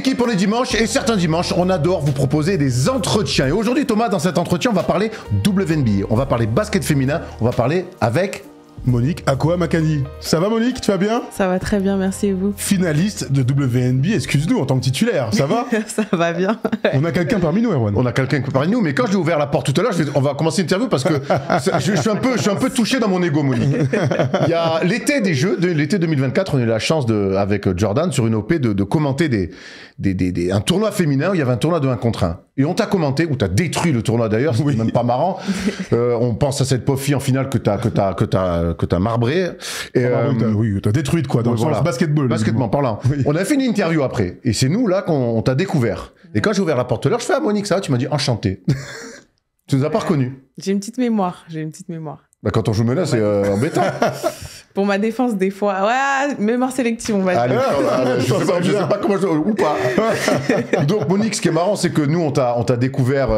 l'équipe, on est dimanche et certains dimanches, on adore vous proposer des entretiens. Et aujourd'hui, Thomas, dans cet entretien, on va parler WNBA, on va parler basket féminin, on va parler avec Monique Aqua Makani. Ça va Monique, tu vas bien? Ça va très bien, merci et vous? Finaliste de WNBA, excuse-nous, en tant que titulaire, ça va? Ça va bien. On a quelqu'un parmi nous, Erwan. On a quelqu'un parmi nous, mais quand j'ai ouvert la porte tout à l'heure, on va commencer l'interview parce que je suis un peu touché dans mon ego, Monique. Il y a l'été des Jeux, l'été 2024, on a eu la chance, avec Jordan, sur une OP, de commenter un tournoi féminin où il y avait un tournoi de 1 contre 1. Et on t'a commenté, ou t'as détruit le tournoi d'ailleurs, c'est même pas marrant. On pense à cette pauvre fille en finale que t'as marbré. Et, oui, t'as détruite quoi, dans le sens basketball. Basketball parlant. Oui. On a fait une interview après. Et c'est nous là qu'on t'a découvert. Et quand j'ai ouvert la porte tout à l'heure, je fais à Monique ça, tu m'as dit enchanté. Tu nous as pas reconnus. J'ai une petite mémoire, Bah, quand on joue menace, c'est embêtant. Pour ma défense, des fois, ouais, mémoire sélective, on va dire. Allez, je sais pas comment ou pas. Donc, Monique, ce qui est marrant, c'est que nous, on t'a découvert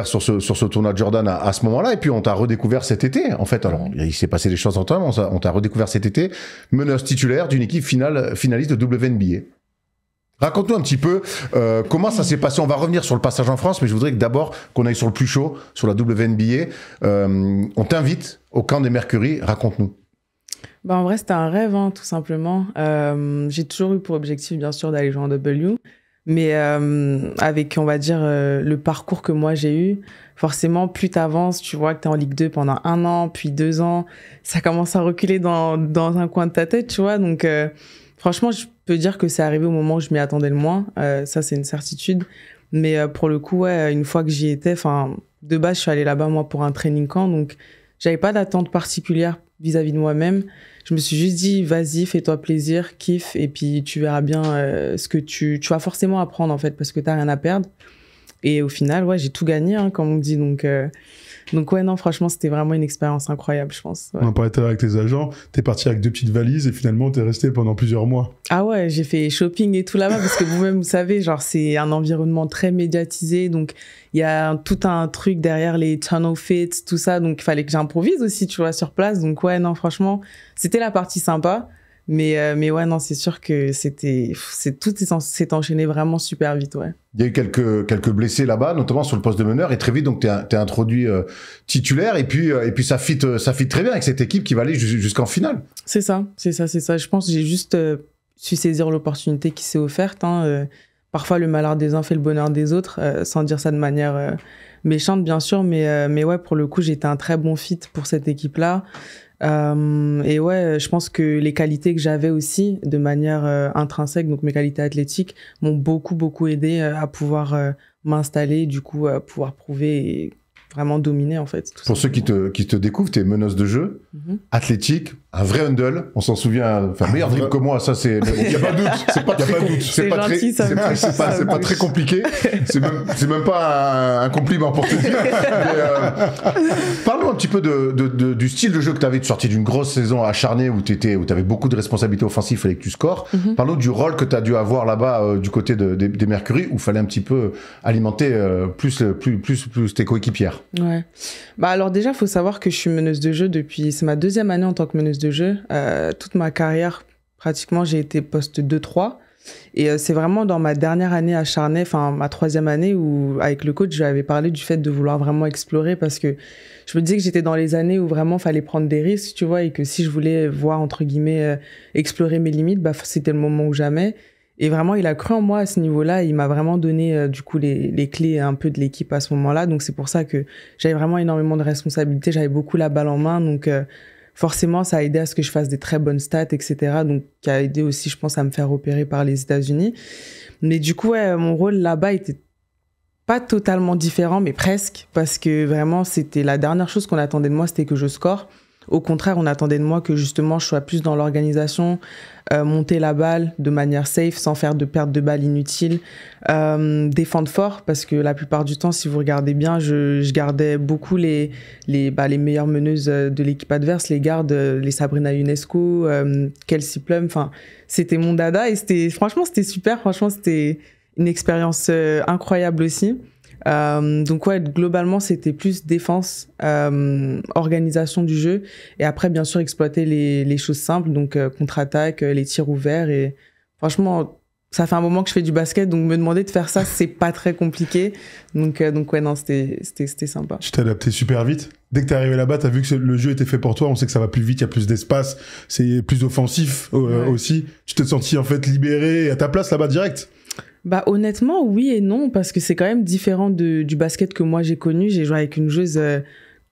sur ce tournoi de Jordan à ce moment-là, et puis on t'a redécouvert cet été, en fait. Alors, il s'est passé des choses en temps, on t'a redécouvert cet été, meneuse titulaire d'une équipe finaliste de WNBA. Raconte-nous un petit peu comment ça s'est passé. On va revenir sur le passage en France, mais je voudrais que d'abord qu'on aille sur le plus chaud, sur la WNBA. On t'invite au camp des Mercury. Raconte-nous. Bah en vrai, c'était un rêve, hein, tout simplement. J'ai toujours eu pour objectif, bien sûr, d'aller jouer en W. Mais avec, on va dire, le parcours que moi j'ai eu, forcément, plus t'avances, tu vois que t'es en Ligue 2 pendant 1 an, puis 2 ans, ça commence à reculer dans un coin de ta tête, tu vois. Donc, franchement, je peux dire que c'est arrivé au moment où je m'y attendais le moins. Ça, c'est une certitude. Mais pour le coup, ouais, une fois que j'y étais, de base, je suis allée là-bas, moi, pour un training camp. Donc, j'avais pas d'attente particulière vis-à-vis de moi-même. Je me suis juste dit, vas-y, fais-toi plaisir, kiffe, et puis tu verras bien ce que tu vas forcément apprendre, en fait, parce que t'as rien à perdre. Et au final, ouais, j'ai tout gagné, hein, comme on dit. Donc ouais, non, franchement, c'était vraiment une expérience incroyable, je pense. Ouais. On en parlait tout à l'heure avec tes agents. T'es parti avec 2 petites valises et finalement, t'es resté pendant plusieurs mois. Ah ouais, j'ai fait shopping et tout là-bas parce que vous-même, vous savez, genre, c'est un environnement très médiatisé. Donc, il y a tout un truc derrière les tunnel fits, tout ça. Donc, il fallait que j'improvise aussi, tu vois, sur place. Donc, ouais, non, franchement, c'était la partie sympa. Mais ouais, non, c'est sûr que tout s'est enchaîné vraiment super vite, ouais. Il y a eu quelques blessés là-bas, notamment sur le poste de meneur, et très vite, donc, t'es introduit titulaire, et puis ça fit très bien avec cette équipe qui va aller jusqu'en finale. C'est ça. Je pense que j'ai juste su saisir l'opportunité qui s'est offerte, hein. Parfois, le malheur des uns fait le bonheur des autres, sans dire ça de manière méchante, bien sûr, mais ouais, pour le coup, j'ai été un très bon fit pour cette équipe-là. Et ouais, je pense que les qualités que j'avais aussi de manière intrinsèque, donc mes qualités athlétiques, m'ont beaucoup aidé à pouvoir m'installer, du coup pouvoir prouver et vraiment dominer en fait. Pour ceux qui te découvrent, t'es meneuse de jeu, athlétique, un vrai handle, on s'en souvient, meilleur dribble que moi, ça c'est, il n'y a pas de doute, c'est pas très compliqué, c'est même pas un compliment pour te dire. Parle-nous un petit peu du style de jeu que tu avais, tu sortais d'une grosse saison acharnée où tu avais beaucoup de responsabilités offensives, il fallait que tu scores. Parle-nous du rôle que tu as dû avoir là-bas du côté des Mercury, où il fallait un petit peu alimenter plus tes coéquipières. Ouais. Bah alors déjà, faut savoir que je suis meneuse de jeu c'est ma 2e année en tant que meneuse de jeu. Toute ma carrière, pratiquement, j'ai été poste 2-3. Et c'est vraiment dans ma dernière année à Charnay, ma 3e année, où avec le coach, j'avais parlé du fait de vouloir vraiment explorer parce que je me disais que j'étais dans les années où vraiment fallait prendre des risques, tu vois, et que si je voulais voir, entre guillemets, explorer mes limites, bah, c'était le moment ou jamais. Et vraiment, il a cru en moi à ce niveau-là. Il m'a vraiment donné, du coup, les clés un peu de l'équipe à ce moment-là. Donc, c'est pour ça que j'avais vraiment énormément de responsabilités. J'avais beaucoup la balle en main. Donc, forcément, ça a aidé à ce que je fasse des très bonnes stats, etc. Donc, qui a aidé aussi, je pense, à me faire repérer par les États-Unis. Mais du coup, ouais, mon rôle là-bas était pas totalement différent, mais presque. Parce que vraiment, c'était la dernière chose qu'on attendait de moi, c'était que je score. Au contraire, on attendait de moi que justement je sois plus dans l'organisation, monter la balle de manière safe, sans faire de perte de balle inutile, défendre fort, parce que la plupart du temps, si vous regardez bien, je gardais beaucoup les meilleures meneuses de l'équipe adverse, les gardes, les Sabrina Ionescu, Kelsey Plum, c'était mon dada et franchement, c'était super, franchement, c'était une expérience incroyable aussi. Donc ouais, globalement c'était plus défense, organisation du jeu et après bien sûr exploiter les choses simples, donc contre-attaque, les tirs ouverts et franchement ça fait un moment que je fais du basket, donc me demander de faire ça, c'est pas très compliqué. Donc ouais, non, c'était sympa. Tu t'es adapté super vite. Dès que t'es arrivé là-bas, t'as vu que le jeu était fait pour toi. On sait que ça va plus vite, il y a plus d'espace, c'est plus offensif aussi. Tu t'es senti en fait libéré à ta place là-bas direct? Bah honnêtement, oui et non, parce que c'est quand même différent du basket que moi j'ai connu. J'ai joué avec une joueuse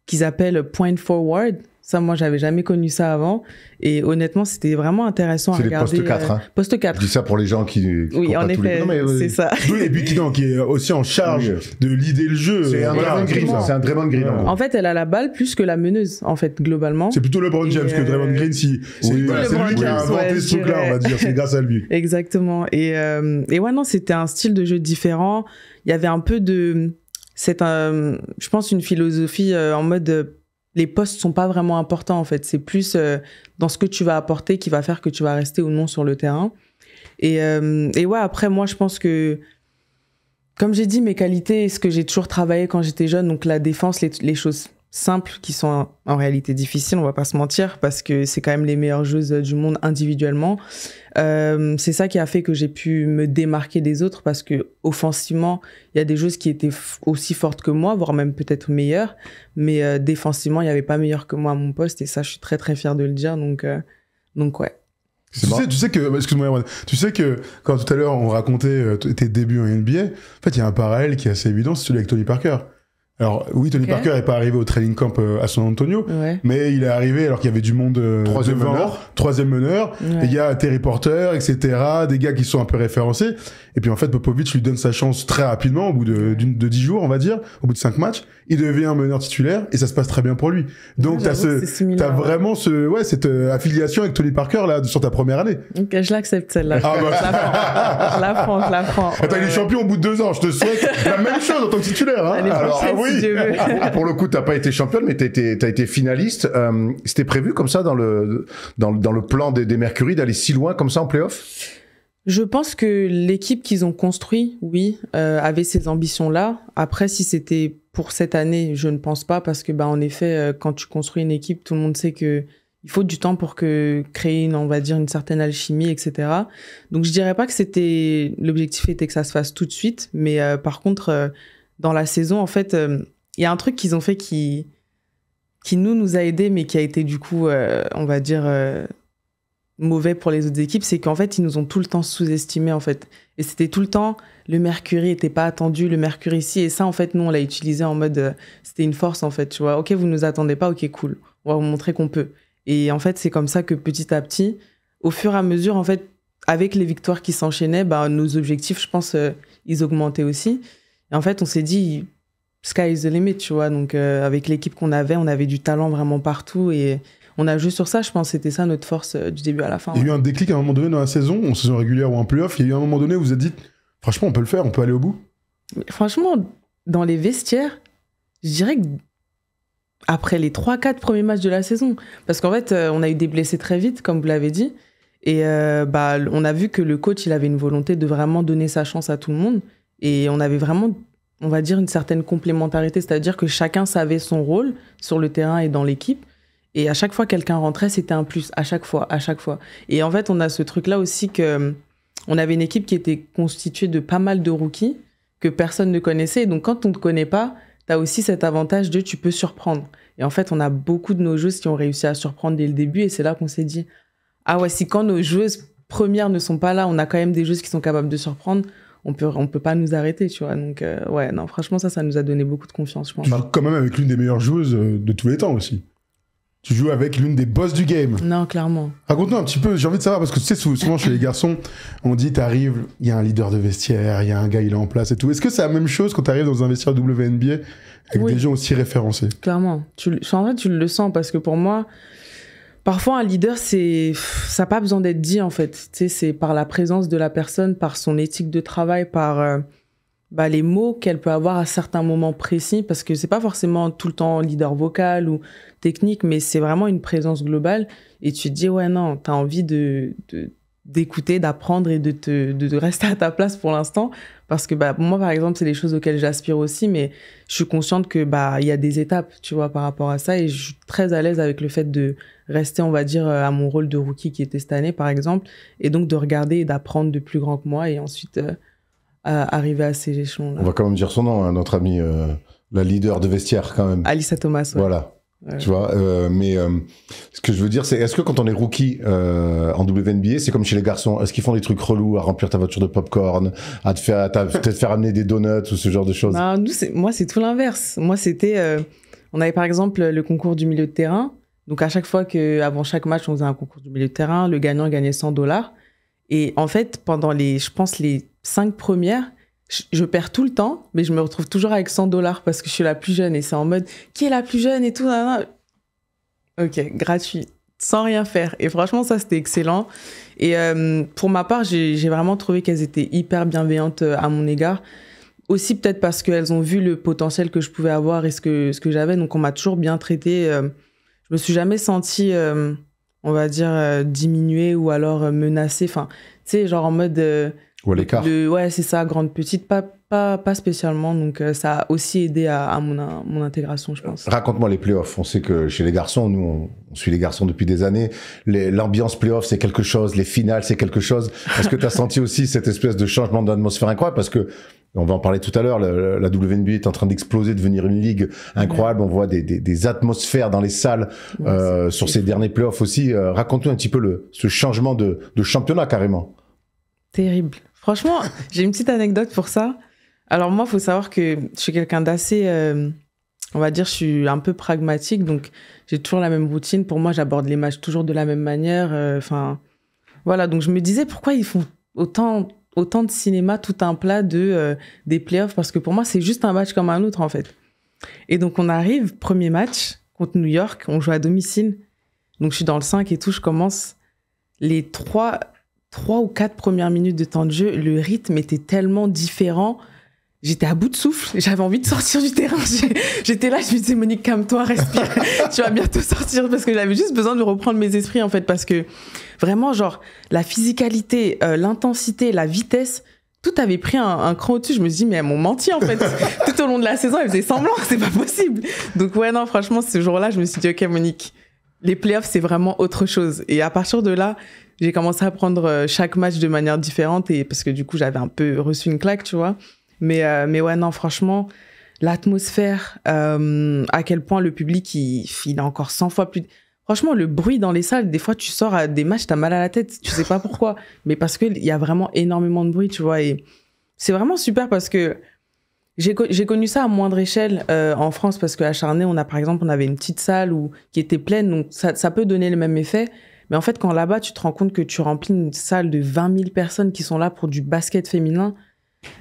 qu'ils appellent point forward. Ça, moi, j'avais jamais connu ça avant. Et honnêtement, c'était vraiment intéressant à regarder. C'est les postes 4, hein. Poste 4. Je dis ça pour les gens qui oui, en effet, c'est ça. Oui, et puis qui est aussi en charge de leader le jeu. C'est un Draymond Green, c'est un Draymond Green. En fait, elle a la balle plus que la meneuse, en fait, globalement. C'est plutôt LeBron James que Draymond Green, c'est lui qui a inventé ce truc-là, on va dire. C'est grâce à lui. Exactement. Et ouais, non, c'était un style de jeu différent. Il y avait un peu de... je pense, une philosophie en mode... les postes sont pas vraiment importants, en fait. C'est plus dans ce que tu vas apporter qui va faire que tu vas rester ou non sur le terrain. Et ouais, après, moi, je pense que, comme j'ai dit, mes qualités, ce que j'ai toujours travaillé quand j'étais jeune, donc la défense, les choses simples qui sont en réalité difficiles, on va pas se mentir, parce que c'est quand même les meilleures joueuses du monde individuellement. C'est ça qui a fait que j'ai pu me démarquer des autres, parce que offensivement, il y a des joueuses qui étaient aussi fortes que moi, voire même peut-être meilleures, mais défensivement, il n'y avait pas meilleur que moi à mon poste, et ça, je suis très très fier de le dire, donc ouais. Tu sais que, excuse-moi, tu sais que quand tout à l'heure on racontait tes débuts en NBA, en fait, il y a un parallèle qui est assez évident, c'est celui avec Tony Parker. Alors oui, Tony Parker n'est pas arrivé au training camp à San Antonio, mais il est arrivé alors qu'il y avait du monde troisième meneur, et il y a Terry Porter, etc., des gars qui sont un peu référencés, et puis en fait Popovich lui donne sa chance très rapidement, au bout de 10 jours, on va dire, au bout de 5 matchs, il devient un meneur titulaire, et ça se passe très bien pour lui. Donc t'as vraiment cette affiliation avec Tony Parker là, sur ta première année. Ok, je l'accepte celle-là. Je la prends. Attends, il est champion au bout de 2 ans, je te souhaite la même chose en tant que titulaire. Hein. Alors, si Dieu veut. Pour le coup, t'as pas été championne, mais t'as été finaliste. C'était prévu comme ça dans le plan des Mercury d'aller si loin comme ça en play-off? Je pense que l'équipe qu'ils ont construit, oui, avait ces ambitions-là. Après, si c'était pour cette année, je ne pense pas, parce que, en effet, quand tu construis une équipe, tout le monde sait que il faut du temps pour créer on va dire, une certaine alchimie, etc. Donc, je dirais pas que l'objectif était que ça se fasse tout de suite, mais par contre, dans la saison, en fait, il y a un truc qu'ils ont fait qui nous a aidés, mais qui a été du coup, on va dire, mauvais pour les autres équipes, c'est qu'en fait, ils nous ont tout le temps sous-estimés, en fait. Et c'était tout le temps, le Mercury n'était pas attendu, le Mercury ici. Et ça, en fait, nous, on l'a utilisé en mode, c'était une force, en fait, tu vois. Ok, vous nous attendez pas, ok, cool. On va vous montrer qu'on peut. Et en fait, c'est comme ça que petit à petit, au fur et à mesure, en fait, avec les victoires qui s'enchaînaient, nos objectifs, je pense, ils augmentaient aussi. Et en fait, on s'est dit, sky is the limit, tu vois. Donc, avec l'équipe qu'on avait, on avait du talent vraiment partout, et on a joué sur ça, je pense. C'était ça notre force du début à la fin. Il y a eu un déclic à un moment donné dans la saison, en saison régulière ou en play-off. Il y a eu un moment donné où vous vous êtes dit, franchement, on peut le faire, on peut aller au bout. Mais franchement, dans les vestiaires, je dirais que après les 3-4 premiers matchs de la saison, parce qu'en fait, on a eu des blessés très vite, comme vous l'avez dit, et on a vu que le coach, il avait une volonté de vraiment donner sa chance à tout le monde, et on avait vraiment, on va dire, une certaine complémentarité, c'est-à-dire que chacun savait son rôle sur le terrain et dans l'équipe. Et à chaque fois quelqu'un rentrait, c'était un plus, à chaque fois. Et en fait, on a ce truc-là aussi que on avait une équipe qui était constituée de pas mal de rookies que personne ne connaissait. Et donc, quand on ne te connaît pas, tu as aussi cet avantage de tu peux surprendre. Et en fait, on a beaucoup de nos joueuses qui ont réussi à surprendre dès le début. Et c'est là qu'on s'est dit, ah ouais, si quand nos joueuses premières ne sont pas là, on a quand même des joueuses qui sont capables de surprendre, on peut pas nous arrêter, tu vois. Donc, ouais, non, franchement, ça nous a donné beaucoup de confiance, je pense. Tu joues quand même avec l'une des meilleures joueuses de tous les temps aussi. Tu joues avec l'une des boss du game. Non, clairement. Raconte-nous un petit peu, j'ai envie de savoir, parce que tu sais, souvent chez les garçons, on dit, t'arrives, il y a un leader de vestiaire, il y a un gars, il est en place et tout. Est-ce que c'est la même chose quand t'arrives dans un vestiaire WNBA avec des gens aussi référencés? Clairement. En vrai, tu le sens, parce que pour moi, parfois un leader, ça n'a pas besoin d'être dit, en fait. Tu sais, c'est par la présence de la personne, par son éthique de travail, par les mots qu'elle peut avoir à certains moments précis, parce que c'est pas forcément tout le temps leader vocal ou technique, mais c'est vraiment une présence globale. Et tu te dis, ouais, non, t'as envie de d'écouter, d'apprendre et de rester à ta place pour l'instant. Parce que moi, par exemple, c'est des choses auxquelles j'aspire aussi, mais je suis consciente que il y a des étapes, tu vois, par rapport à ça. Et je suis très à l'aise avec le fait de rester, on va dire, à mon rôle de rookie qui était cette année, par exemple. Et donc de regarder et d'apprendre de plus grand que moi et ensuite arriver à ces échelons-là. On va quand même dire son nom, hein, notre amie, la leader de vestiaire, quand même. Alyssa Thomas, ouais. Voilà. Tu vois, mais ce que je veux dire, c'est est-ce que quand on est rookie en WNBA, c'est comme chez les garçons, est-ce qu'ils font des trucs relous à remplir ta voiture de popcorn, à peut-être faire amener des donuts ou ce genre de choses? Non, moi, c'est tout l'inverse. Moi, c'était, on avait par exemple le concours du milieu de terrain. Donc à chaque fois avant chaque match, on faisait un concours du milieu de terrain, le gagnant gagnait $100. Et en fait, pendant je pense les 5 premières, je perds tout le temps, mais je me retrouve toujours avec $100 parce que je suis la plus jeune et c'est en mode qui est la plus jeune et tout. Ok, gratuit, sans rien faire. Et franchement, ça, c'était excellent. Et pour ma part, j'ai vraiment trouvé qu'elles étaient hyper bienveillantes à mon égard. Aussi peut-être parce qu'elles ont vu le potentiel que je pouvais avoir et ce que j'avais. Donc, on m'a toujours bien traitée. Je me suis jamais sentie, on va dire, diminuée ou alors menacée. Enfin, tu sais, genre en mode... ou à l'écart. Ouais, c'est ça, grande, petite, pas spécialement. Donc, ça a aussi aidé à mon intégration, je pense. Raconte-moi les playoffs. On sait que chez les garçons, nous, on suit les garçons depuis des années. L'ambiance playoff, c'est quelque chose. Les finales, c'est quelque chose. Est-ce que tu as senti aussi cette espèce de changement d'atmosphère incroyable? Parce que, on va en parler tout à l'heure, la WNBA est en train d'exploser, de devenir une ligue incroyable. On voit des atmosphères dans les salles sur ces derniers playoffs aussi. Raconte-nous un petit peu ce changement de championnat carrément. Terrible. Franchement, j'ai une petite anecdote pour ça. Alors moi, il faut savoir que je suis quelqu'un d'assez, on va dire, je suis un peu pragmatique, donc j'ai toujours la même routine. Pour moi, j'aborde les matchs toujours de la même manière. Enfin, voilà. Donc je me disais, pourquoi ils font autant de cinéma, tout un plat des playoffs, parce que pour moi, c'est juste un match comme un autre, en fait. Et donc, on arrive, premier match contre New York, on joue à domicile. Donc, je suis dans le 5 et tout, je commence. Les 3 ou 4 premières minutes de temps de jeu, le rythme était tellement différent. J'étais à bout de souffle, j'avais envie de sortir du terrain. J'étais là, je me disais, Monique, calme-toi, respire, tu vas bientôt sortir, parce que j'avais juste besoin de reprendre mes esprits, en fait, parce que vraiment, genre, la physicalité, l'intensité, la vitesse, tout avait pris un cran au-dessus. Je me suis dit, mais elles m'ont menti, en fait. Tout au long de la saison, elles faisaient semblant, c'est pas possible. Donc, ouais, non, franchement, ce jour-là, je me suis dit, ok, Monique, les playoffs, c'est vraiment autre chose. Et à partir de là, j'ai commencé à prendre chaque match de manière différente, et parce que du coup, j'avais un peu reçu une claque, tu vois. Mais ouais, non, franchement, l'atmosphère, à quel point le public, il est encore 100 fois plus... Franchement, le bruit dans les salles, des fois, tu sors à des matchs, t'as mal à la tête, tu sais pas pourquoi. Mais parce qu'il y a vraiment énormément de bruit, tu vois. Et c'est vraiment super parce que j'ai connu ça à moindre échelle en France, parce qu'à Charnay, on avait une petite salle qui était pleine, donc ça peut donner le même effet. Mais en fait, quand là-bas, tu te rends compte que tu remplis une salle de 20 000 personnes qui sont là pour du basket féminin,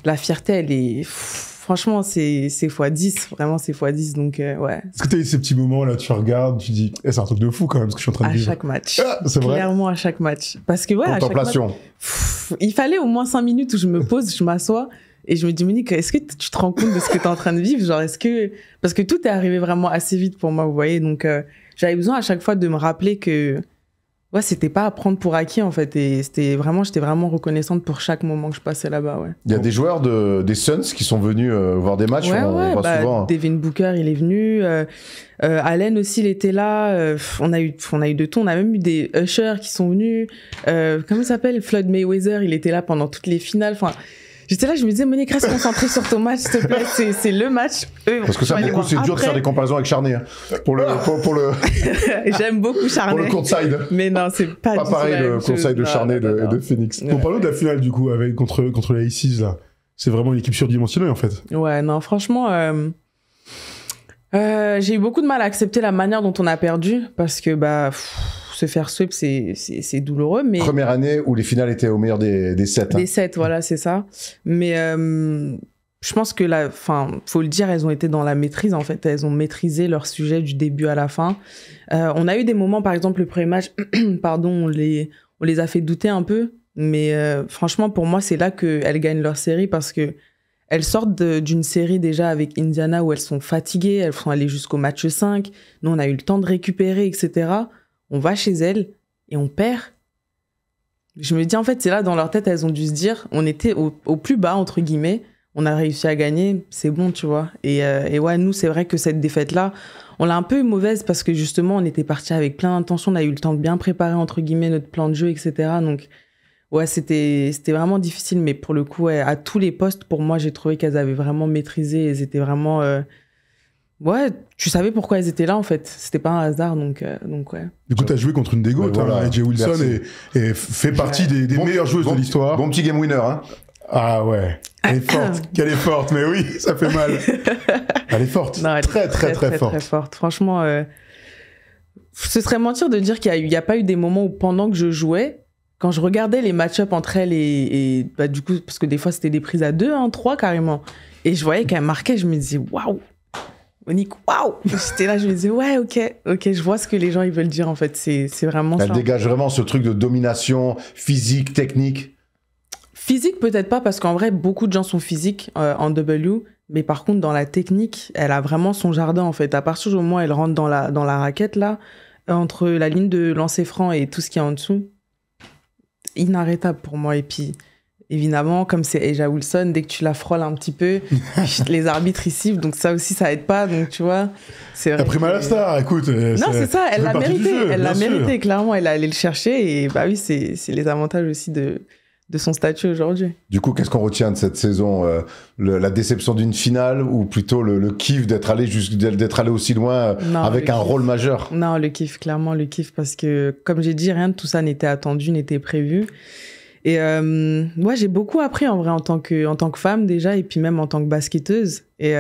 la fierté, elle est... Franchement, c'est x10. Vraiment, c'est x10. Donc, ouais. Est-ce que tu as eu ces petits moments là, tu regardes, tu dis, c'est un truc de fou quand même ce que je suis en train de vivre. À chaque match. Ah, c'est vrai. Clairement, à chaque match. Parce que, ouais, à chaque match, il fallait au moins 5 minutes où je me pose, je m'assois et je me dis, Monique, est-ce que tu te rends compte de ce que tu es en train de vivre? Genre, parce que tout est arrivé vraiment assez vite pour moi, vous voyez. Donc, j'avais besoin à chaque fois de me rappeler que, ouais, c'était pas à prendre pour acquis, en fait. Et j'étais vraiment reconnaissante pour chaque moment que je passais là-bas, ouais. Il y a des joueurs des Suns qui sont venus voir des matchs. Ouais, on voit souvent. Devin Booker, il est venu. Allen aussi, il était là. On a eu de tout. On a même eu des ushers qui sont venus. Comment il s'appelle? Floyd Mayweather, il était là pendant toutes les finales. Enfin, j'étais là, je me disais, Monique, reste concentrée sur ton match, s'il te plaît. C'est le match. Parce que ça, beaucoup, c'est dur de faire des comparaisons avec Charnay. Hein. Pour le... J'aime beaucoup Charnay. Pour le courtside. Mais non, c'est pas pareil, le courtside de Charnay et de Phoenix. Bon, parlons de la finale, du coup, contre les Aces, là. C'est vraiment une équipe surdimensionnée, en fait. Ouais, non, franchement, j'ai eu beaucoup de mal à accepter la manière dont on a perdu, parce que, se faire sweep, c'est douloureux, mais... Première année où les finales étaient au meilleur des 7. Des 7, voilà, c'est ça. Mais je pense que faut le dire, elles ont été dans la maîtrise, en fait. Elles ont maîtrisé leur sujet du début à la fin. On a eu des moments, par exemple, le premier match, pardon, on les a fait douter un peu. Mais franchement, pour moi, c'est là qu'elles gagnent leur série, parce que elles sortent d'une série déjà avec Indiana où elles sont fatiguées, elles sont allées jusqu'au match 5. Nous, on a eu le temps de récupérer, etc. On va chez elles et on perd. Je me dis, en fait, c'est là, dans leur tête, elles ont dû se dire, on était au plus bas, entre guillemets, on a réussi à gagner, c'est bon, tu vois. Et ouais, nous, c'est vrai que cette défaite-là, on l'a un peu eu mauvaise parce que justement, on était partis avec plein d'intentions, on a eu le temps de bien préparer, entre guillemets, notre plan de jeu, etc. Donc, ouais, c'était vraiment difficile, mais pour le coup, ouais, à tous les postes, pour moi, j'ai trouvé qu'elles avaient vraiment maîtrisé, elles étaient vraiment... Ouais, tu savais pourquoi elles étaient là, en fait. C'était pas un hasard, donc ouais. Du coup, t'as joué contre une des GOAT, voilà, AJ Wilson, et fait partie des meilleures joueuses de l'histoire. Bon petit game winner, hein. Ah ouais, elle est forte, qu'elle est forte, mais oui, ça fait mal. Elle est forte, non, elle très forte. Très forte. Franchement, ce serait mentir de dire qu'il y a pas eu des moments où pendant que je jouais, quand je regardais les match-up entre elles et bah, du coup, parce que des fois c'était des prises à 2, 3 carrément, et je voyais qu'elles marquaient, je me disais waouh, Monique, waouh. J'étais là, je me disais ouais, ok, je vois ce que les gens ils veulent dire en fait, c'est vraiment ça. Elle dégage vraiment ce truc de domination physique, technique. Physique, peut-être pas, parce qu'en vrai, beaucoup de gens sont physiques en W, mais par contre, dans la technique, elle a vraiment son jardin, en fait. À partir du moment où elle rentre dans la raquette, là, entre la ligne de lancer franc et tout ce qui est en dessous, inarrêtable pour moi. Et puis, évidemment, comme c'est A'ja Wilson, dès que tu la frôles un petit peu, les arbitres y sifflent, donc ça aussi, ça aide pas. Donc, tu vois, c'est vrai. Elle a pris mal à Star, écoute. Non, c'est ça, elle l'a mérité. Elle l'a sûr. mérité, clairement. Elle est allée le chercher. Et bah oui, c'est les avantages aussi de son statut aujourd'hui. Du coup, qu'est-ce qu'on retient de cette saison, la déception d'une finale ou plutôt le kiff d'être allé aussi loin avec un rôle majeur? Non, le kiff, clairement le kiff, parce que comme j'ai dit, rien de tout ça n'était attendu, n'était prévu. Et moi, j'ai beaucoup appris en vrai en tant que femme déjà, et puis même en tant que basketteuse. Et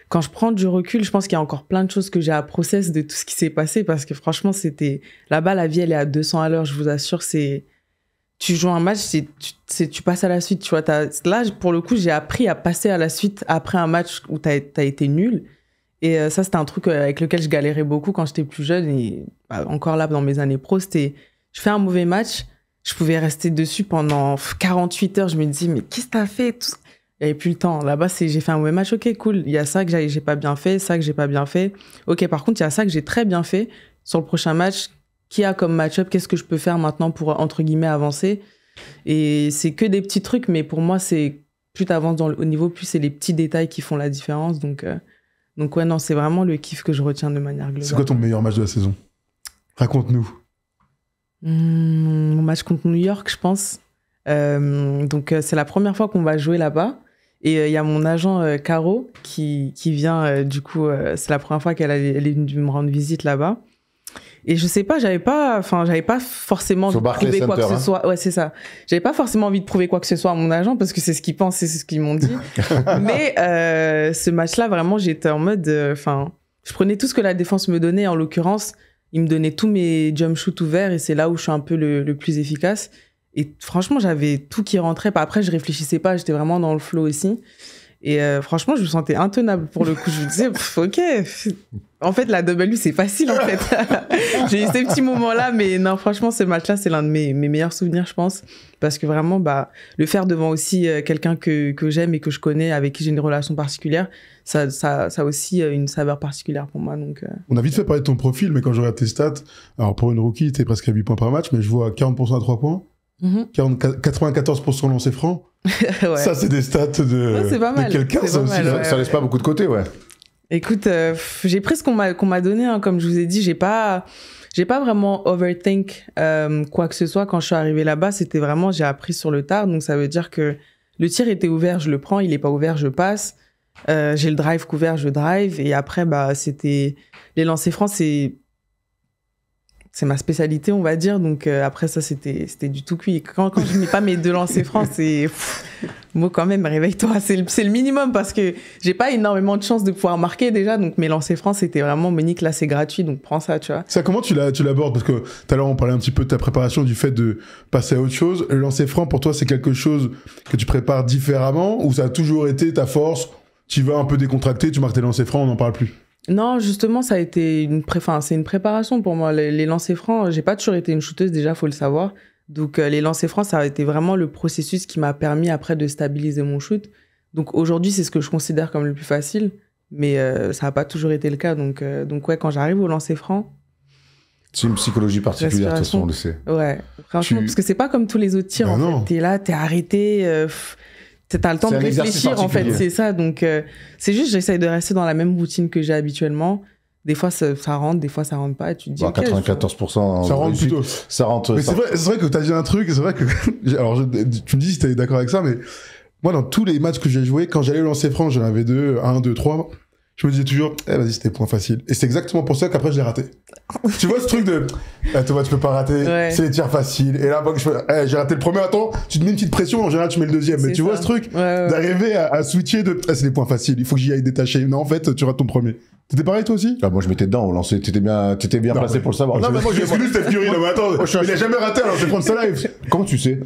quand je prends du recul, je pense qu'il y a encore plein de choses que j'ai à process de tout ce qui s'est passé, parce que franchement, c'était là-bas, la vie, elle est à 200 à l'heure, je vous assure, tu joues un match, tu passes à la suite, tu vois. Là, pour le coup, j'ai appris à passer à la suite après un match où t'as été nul. Et ça, c'était un truc avec lequel je galérais beaucoup quand j'étais plus jeune. Et bah, encore là, dans mes années pro, je fais un mauvais match, je pouvais rester dessus pendant 48 heures. Je me dis, mais qu'est-ce que t'as fait? Il n'y avait plus le temps. Là-bas, j'ai fait un mauvais match. Ok, cool. Il y a ça que j'ai pas bien fait, ça que j'ai pas bien fait. Ok, par contre, il y a ça que j'ai très bien fait. Sur le prochain match, qui a comme match-up, qu'est-ce que je peux faire maintenant pour, entre guillemets, avancer. Et c'est que des petits trucs, mais pour moi, c'est plus t'avances dans le haut niveau, plus c'est les petits détails qui font la différence. Donc ouais, non, c'est vraiment le kiff que je retiens de manière globale. C'est quoi ton meilleur match de la saison? Raconte-nous. Mon match contre New York, je pense. Donc c'est la première fois qu'on va jouer là-bas. Et il y a mon agent Caro qui vient, du coup, c'est la première fois qu'elle est venue me rendre visite là-bas. Et je sais pas, j'avais pas forcément envie de prouver quoi que ce soit. Ouais, c'est ça. J'avais pas forcément envie de prouver quoi que ce soit à mon agent parce que c'est ce qu'ils pensent et c'est ce qu'ils m'ont dit. Mais ce match-là, vraiment, j'étais en mode, je prenais tout ce que la défense me donnait. En l'occurrence, ils me donnaient tous mes jump shoots ouverts et c'est là où je suis un peu le plus efficace. Et franchement, j'avais tout qui rentrait. Après, je réfléchissais pas, j'étais vraiment dans le flow aussi. Et franchement, je me sentais intenable pour le coup. Je me disais, ok. En fait, la W, c'est facile, en fait. J'ai eu ces petits moments-là, mais non, franchement, ce match-là, c'est l'un de mes meilleurs souvenirs, je pense. Parce que vraiment, le faire devant aussi quelqu'un que j'aime et que je connais, avec qui j'ai une relation particulière, ça a aussi une saveur particulière pour moi. Donc, On a vite fait parler de ton profil, mais quand je regarde tes stats, alors pour une rookie, t'es presque à 8 points par match, mais je vois 40% à 3 points, 94% lancé franc. Ouais. Ça, c'est des stats c'est pas mal. de quelqu'un, ça aussi. Ça laisse pas beaucoup de côté, ouais. Écoute, j'ai pris ce qu'on m'a donné, hein, comme je vous ai dit, j'ai pas vraiment overthink quoi que ce soit quand je suis arrivée là-bas. C'était vraiment, j'ai appris sur le tard, donc ça veut dire que le tir était ouvert, je le prends, il est pas ouvert, je passe. J'ai le drive couvert, je drive, et après c'était les lancers francs, c'est ma spécialité, on va dire. Donc après ça, c'était du tout cuit. Quand je mets pas mes 2 lancers francs, c'est moi quand même, réveille-toi. C'est le minimum parce que j'ai pas énormément de chance de pouvoir marquer déjà. Donc mes lancers francs, c'était vraiment Monique, là c'est gratuit, donc prends ça, tu vois. Ça, comment tu l'abordes? Parce que tout à l'heure on parlait un petit peu de ta préparation, du fait de passer à autre chose. Le lancer franc, pour toi, c'est quelque chose que tu prépares différemment ou ça a toujours été ta force? Tu vas un peu décontracté, tu marques tes lancers francs, on n'en parle plus. Non, justement, ça a été c'est une préparation pour moi. Les lancers francs, j'ai pas toujours été une shooteuse, déjà, faut le savoir. Donc, les lancers francs, ça a été vraiment le processus qui m'a permis après de stabiliser mon shoot. Donc, aujourd'hui, c'est ce que je considère comme le plus facile, mais ça n'a pas toujours été le cas. Donc ouais, quand j'arrive au lancer franc, C'est une psychologie particulière, de toute façon, on le sait. Ouais, franchement, parce que c'est pas comme tous les autres tirs, en fait. T'es là, t'es arrêté, t'as le temps de réfléchir, en fait, c'est ça. Donc, c'est juste, j'essaye de rester dans la même routine que j'ai habituellement. Des fois, ça rentre, des fois, ça rentre pas. Et tu te dis, 94%. Ça rentre plutôt. Ça rentre. Mais c'est vrai que t'as dit un truc, et c'est vrai que, alors, tu me dis si t'es d'accord avec ça, mais moi, dans tous les matchs que j'ai joués, quand j'allais lancer franc, j'en avais 1, 2, 3. Je me disais toujours, vas-y, c'était point facile. Et c'est exactement pour ça qu'après, je l'ai raté. Tu vois ce truc de, tu peux pas rater, c'est les tirs faciles. Et là, j'ai raté le premier, attends, tu te mets une petite pression, en général, tu mets le deuxième. Mais tu vois ce truc d'arriver à switcher c'est des points faciles, il faut que j'y aille détacher. Non, en fait, tu rates ton premier. T'étais pareil, toi aussi? Moi, je m'étais dedans, on lançait, t'étais bien placé pour le savoir. Non, mais moi, j'ai exclu Steph Curry, non, mais attends, il a jamais raté, alors je vais prendre ça live. Comment tu sais?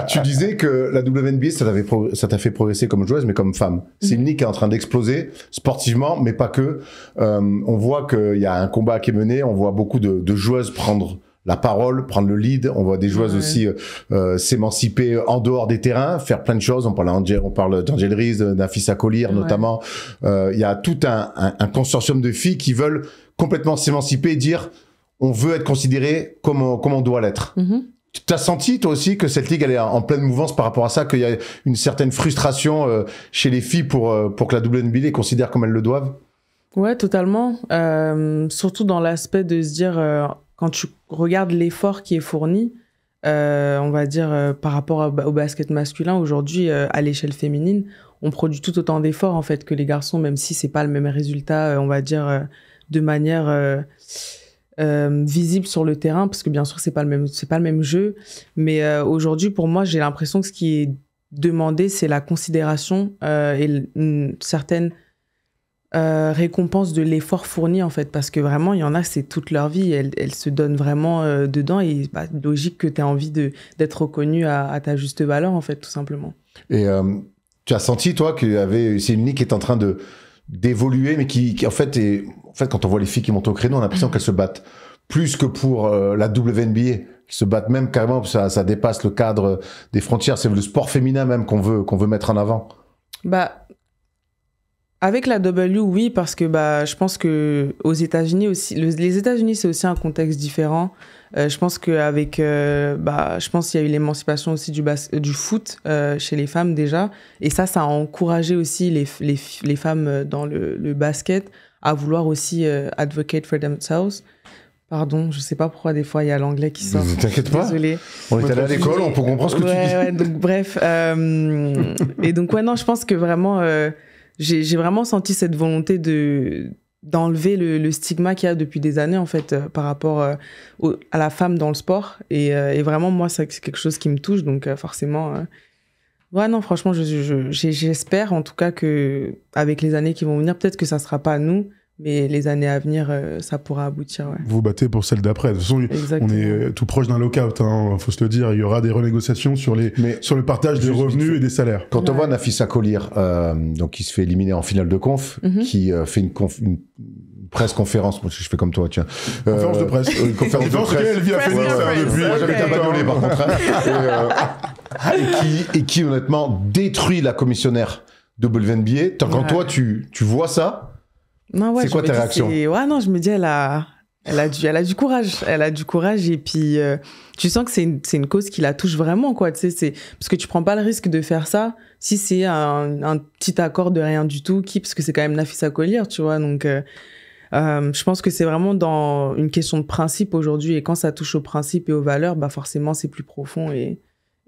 Tu disais que la WNBA, ça t'a fait progresser comme joueuse, mais comme femme. C'est une ligue qui est en train d'exploser, sportivement, mais pas que. On voit qu'il y a un combat qui est mené, on voit beaucoup de joueuses prendre la parole, prendre le lead. On voit des joueuses aussi s'émanciper en dehors des terrains, faire plein de choses. On parle d'Angel Reese, Nafisa Collier notamment. Il y a tout un consortium de filles qui veulent complètement s'émanciper et dire on veut être considéré comme on doit l'être. T'as senti toi aussi que cette ligue elle est en pleine mouvance par rapport à ça, qu'il y a une certaine frustration chez les filles pour que la WNBA les considère comme elles le doivent? Ouais, totalement. Surtout dans l'aspect de se dire quand tu regardes l'effort qui est fourni, on va dire par rapport au basket masculin aujourd'hui à l'échelle féminine, on produit tout autant d'efforts en fait que les garçons, même si c'est pas le même résultat, on va dire de manière visible sur le terrain, parce que bien sûr c'est pas le même jeu, mais aujourd'hui pour moi j'ai l'impression que ce qui est demandé c'est la considération et une certaine récompense de l'effort fourni en fait, parce que vraiment il y en a c'est toute leur vie, elles se donnent vraiment dedans et logique que tu aies envie d'être reconnu à ta juste valeur en fait, tout simplement. Et tu as senti toi que c'est une ligue qui est en train d'évoluer, mais qui en fait quand on voit les filles qui montent au créneau, on a l'impression qu'elles se battent plus que pour la WNBA, qui se battent même carrément, ça dépasse le cadre des frontières, c'est le sport féminin même qu'on veut mettre en avant. Avec la W, oui, parce que je pense que aux États-Unis aussi, les États-Unis c'est aussi un contexte différent. Je pense qu'avec, je pense qu'il y a eu l'émancipation aussi du foot chez les femmes déjà, et ça a encouragé aussi les femmes dans le basket à vouloir aussi advocate for themselves. Pardon, je sais pas pourquoi des fois il y a l'anglais qui sort. T'inquiète pas. Désolée. On est allé à l'école, on peut comprendre ce que tu dis. Ouais, donc bref, et donc non, je pense que vraiment j'ai vraiment senti cette volonté d'enlever le stigma qu'il y a depuis des années en fait par rapport à la femme dans le sport, et vraiment moi c'est quelque chose qui me touche, donc forcément non, franchement j'espère en tout cas que avec les années qui vont venir, peut-être que ça sera pas nous, mais les années à venir, ça pourra aboutir. Ouais. Vous vous battez pour celle d'après. De toute façon, on est tout proche d'un lockout, faut se le dire. Il y aura des renégociations sur le partage des revenus et des salaires. Quand on voit Nafisa Collier, donc qui se fait éliminer en finale de conf, qui fait une presse-conférence, moi je fais comme toi, tiens. Conférence de presse. Conférence de presse. Elle vit à Phoenix depuis. Moi j'avais été bagnolé par contre. Et qui honnêtement détruit la commissionnaire WNBA. Quand toi tu vois ça, non, c'est quoi ta réaction? Non, je me dis elle a du courage. Elle a du courage, et puis tu sens que c'est une cause qui la touche vraiment, quoi. Tu sais, c'est parce que tu prends pas le risque de faire ça si c'est un petit accord de rien du tout, parce que c'est quand même Nafisa Collier, tu vois. Donc je pense que c'est vraiment dans une question de principe aujourd'hui, et quand ça touche aux principes et aux valeurs, forcément c'est plus profond,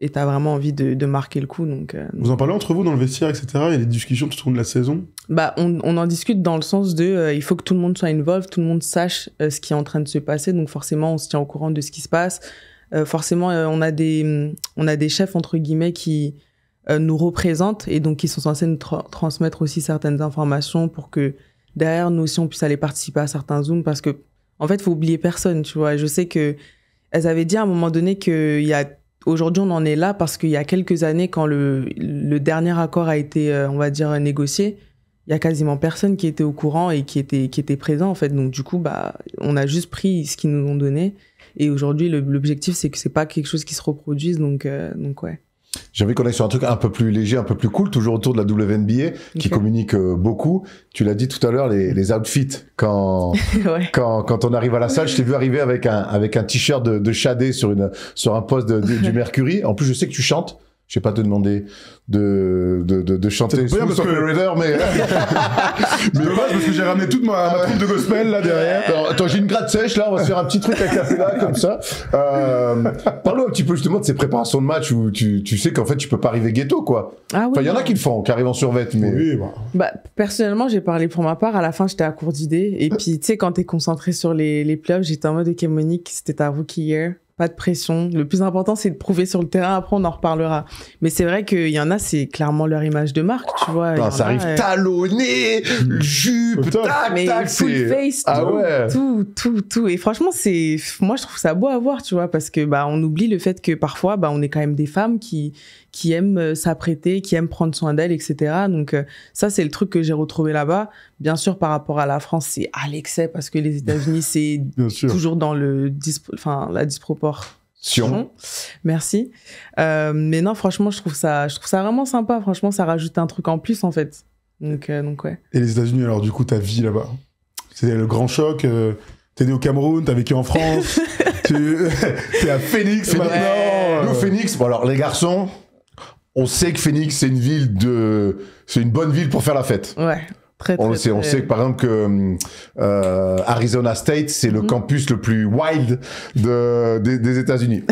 et t'as vraiment envie de marquer le coup. Donc, vous en parlez entre vous dans le vestiaire, etc. Il y a des discussions tout au long de la saison? On en discute dans le sens de il faut que tout le monde soit involved, tout le monde sache ce qui est en train de se passer. Donc forcément, on se tient au courant de ce qui se passe. Forcément, on a des chefs, entre guillemets, qui nous représentent, et donc qui sont censés nous transmettre aussi certaines informations pour que derrière, nous aussi, on puisse aller participer à certains Zooms. Parce que, en fait, il faut oublier personne, tu vois. Je sais qu'elles avaient dit à un moment donné qu'il y a... Aujourd'hui, on en est là parce qu'il y a quelques années, quand le dernier accord a été, on va dire, négocié, il y a quasiment personne qui était au courant et qui était présent, en fait. Donc, du coup, on a juste pris ce qu'ils nous ont donné. Et aujourd'hui, l'objectif, c'est que c'est pas quelque chose qui se reproduise. Donc ouais. J'ai envie qu'on aille sur un truc un peu plus léger, un peu plus cool, toujours autour de la WNBA, qui communique beaucoup. Tu l'as dit tout à l'heure, les outfits. Quand on arrive à la salle, je t'ai vu arriver avec un t-shirt de Shadé sur un poste du Mercury. En plus, je sais que tu chantes. Je vais pas te demander de chanter Smooth Operator, mais dommage parce que j'ai ramené toute ma troupe de gospel là derrière. Alors, attends, j'ai une gratte sèche là, on va se faire un petit truc à cappella comme ça. Parle-nous un petit peu justement de ces préparations de match où tu sais qu'en fait tu peux pas arriver ghetto quoi. Ah oui. Enfin, il y en a qui le font, qui arrivent en survêt, mais. Oui, bah, personnellement, j'ai parlé pour ma part. À la fin, j'étais à court d'idées. Et puis, tu sais, quand t'es concentré sur les playoffs, j'étais en mode, ok, Monique, c'était ta rookie year. Pas de pression. Le plus important, c'est de prouver sur le terrain. Après, on en reparlera. Mais c'est vrai qu'il y en a, c'est clairement leur image de marque, tu vois. Non, ça arrive talonné, jupe, tac, full face, tout. Et franchement, moi, je trouve ça beau à voir, tu vois, parce que, bah, on oublie le fait que parfois, bah, on est quand même des femmes qui aiment s'apprêter, qui aiment prendre soin d'elles, etc. Donc, ça, c'est le truc que j'ai retrouvé là-bas. Bien sûr, par rapport à la France, c'est à l'excès parce que les États-Unis, c'est toujours dans la disproportion. Merci. Mais non, franchement, je trouve ça vraiment sympa. Franchement, ça rajoute un truc en plus, en fait. Donc ouais. Et les États-Unis, alors, du coup, ta vie là-bas, c'est le grand choc. T'es né au Cameroun, t'as vécu en France, t'es à Phoenix maintenant. Nous, Phoenix, bon, alors, les garçons, on sait que Phoenix, c'est une bonne ville pour faire la fête. Ouais. On sait que par exemple que Arizona State, c'est le campus le plus wild des États-Unis.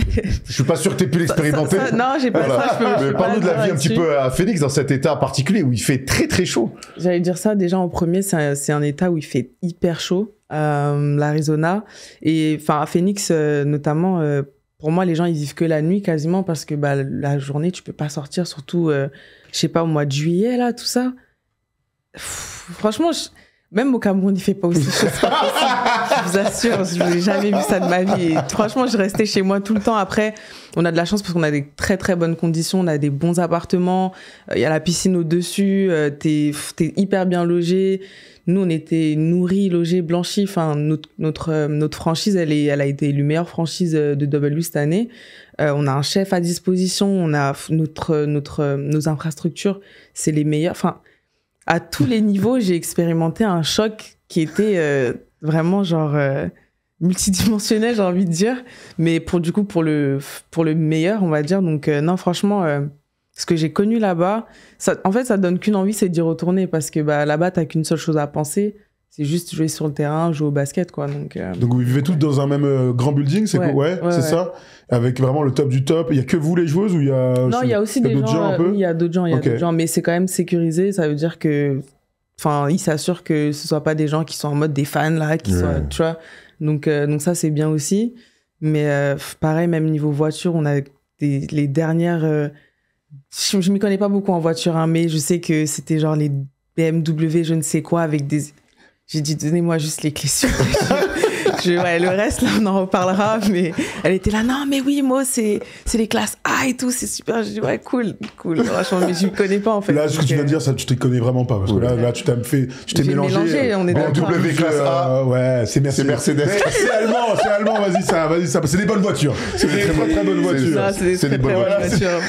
Je suis pas sûr que tu aies pu l'expérimenter. Non, j'ai pas ça. Mais parle-nous de la vie un petit peu à Phoenix, dans cet état particulier où il fait très très chaud. J'allais dire ça déjà en premier, c'est un état où il fait hyper chaud, l'Arizona. Et enfin à Phoenix notamment, pour moi les gens ils vivent que la nuit quasiment parce que bah, la journée tu peux pas sortir, surtout je sais pas au mois de juillet là, tout ça. Franchement, même au Cameroun, il fait pas aussi chaud. Je vous assure, je n'ai jamais vu ça de ma vie. Et franchement, je restais chez moi tout le temps. Après, on a de la chance parce qu'on a des très très bonnes conditions, on a des bons appartements, il y a la piscine au-dessus, t'es hyper bien logé. Nous, on était nourris, logés, blanchis. Enfin, notre franchise, elle a été élue meilleure franchise de W cette année. On a un chef à disposition, on a nos infrastructures, c'est les meilleures. Enfin, à tous les niveaux, j'ai expérimenté un choc qui était vraiment genre multidimensionnel, j'ai envie de dire, mais pour le meilleur, on va dire. Donc non, franchement, ce que j'ai connu là-bas, en fait, ça donne qu'une envie, c'est d'y retourner parce que bah, là-bas, t'as qu'une seule chose à penser, c'est juste jouer sur le terrain, jouer au basket, quoi. Donc vous vivez toutes dans un même grand building, c'est c'est ça, avec vraiment le top du top. Il y a que vous les joueuses ou il y a non, il y a aussi des gens un peu. Oui, il y a d'autres gens, mais c'est quand même sécurisé. Ça veut dire que, enfin, ils s'assurent que ce soit pas des gens qui sont en mode des fans là, qui soient, tu vois. Donc ça c'est bien aussi. Mais pareil, même niveau voiture, on a les dernières. Je m'y connais pas beaucoup en voiture, hein, mais je sais que c'était genre les BMW, je ne sais quoi, avec des. J'ai dit, donnez-moi juste les clés sur le reste, là, on en reparlera, mais elle était là, non, mais oui, moi, c'est les classes A et tout, c'est super. J'ai dit, ouais, cool, franchement, mais je ne connais pas, en fait. Là, ce que tu viens de dire, ça, tu te connais vraiment pas, parce que là, tu t'es mélangé. On est dans W classe A. Ouais, c'est Mercedes. C'est allemand, vas-y, ça, c'est des bonnes voitures. C'est des très bonnes voitures. C'est des très bonnes voitures.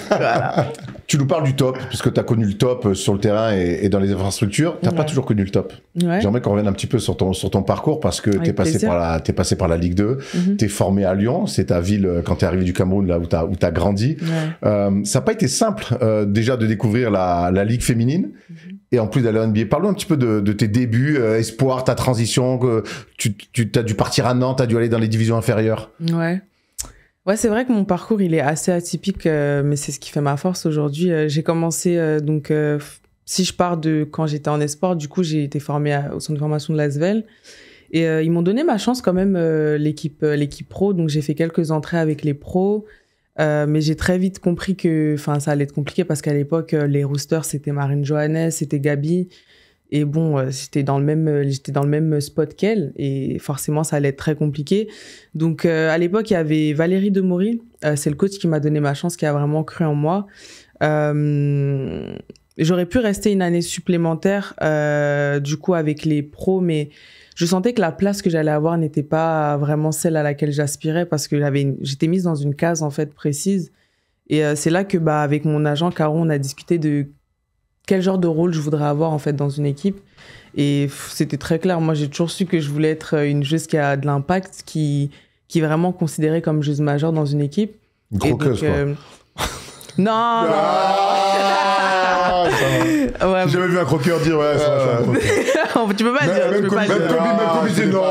Voilà. Tu nous parles du top, puisque tu as connu le top sur le terrain et dans les infrastructures. Tu n'as pas toujours connu le top. Ouais. J'aimerais qu'on revienne un petit peu sur ton parcours, parce que tu es passé par la Ligue 2, tu es formé à Lyon, c'est ta ville quand tu es arrivé du Cameroun, là où tu as grandi. Ouais. Ça n'a pas été simple déjà de découvrir la Ligue féminine et en plus d'aller en NBA. Parle-nous un petit peu de tes débuts, espoir, ta transition, tu as dû partir à Nantes, tu as dû aller dans les divisions inférieures. Ouais, c'est vrai que mon parcours, il est assez atypique, mais c'est ce qui fait ma force aujourd'hui. J'ai commencé, si je pars de quand j'étais en esport, du coup, j'ai été formée au centre de formation de l'Asvel. Et ils m'ont donné ma chance quand même, l'équipe pro. Donc, j'ai fait quelques entrées avec les pros. Mais j'ai très vite compris que ça allait être compliqué parce qu'à l'époque, les roosters, c'était Marine Johannes, c'était Gabi. Et bon, j'étais dans le même spot qu'elle, et forcément, ça allait être très compliqué. Donc, à l'époque, il y avait Valérie Demory, c'est le coach qui m'a donné ma chance, qui a vraiment cru en moi. J'aurais pu rester une année supplémentaire, du coup, avec les pros, mais je sentais que la place que j'allais avoir n'était pas vraiment celle à laquelle j'aspirais, parce que j'étais mise dans une case, en fait, précise. Et c'est là que, avec mon agent, Caro, on a discuté de quel genre de rôle je voudrais avoir, en fait, dans une équipe. Et c'était très clair. Moi, j'ai toujours su que je voulais être une joueuse qui a de l'impact, qui est vraiment considérée comme joueuse majeure dans une équipe. Une croqueuse, quoi. Non, J'ai jamais vu un croqueur dire ouais, ça va, je suis un croqueur. Tu peux pas dire. Même Kobe, c'est non.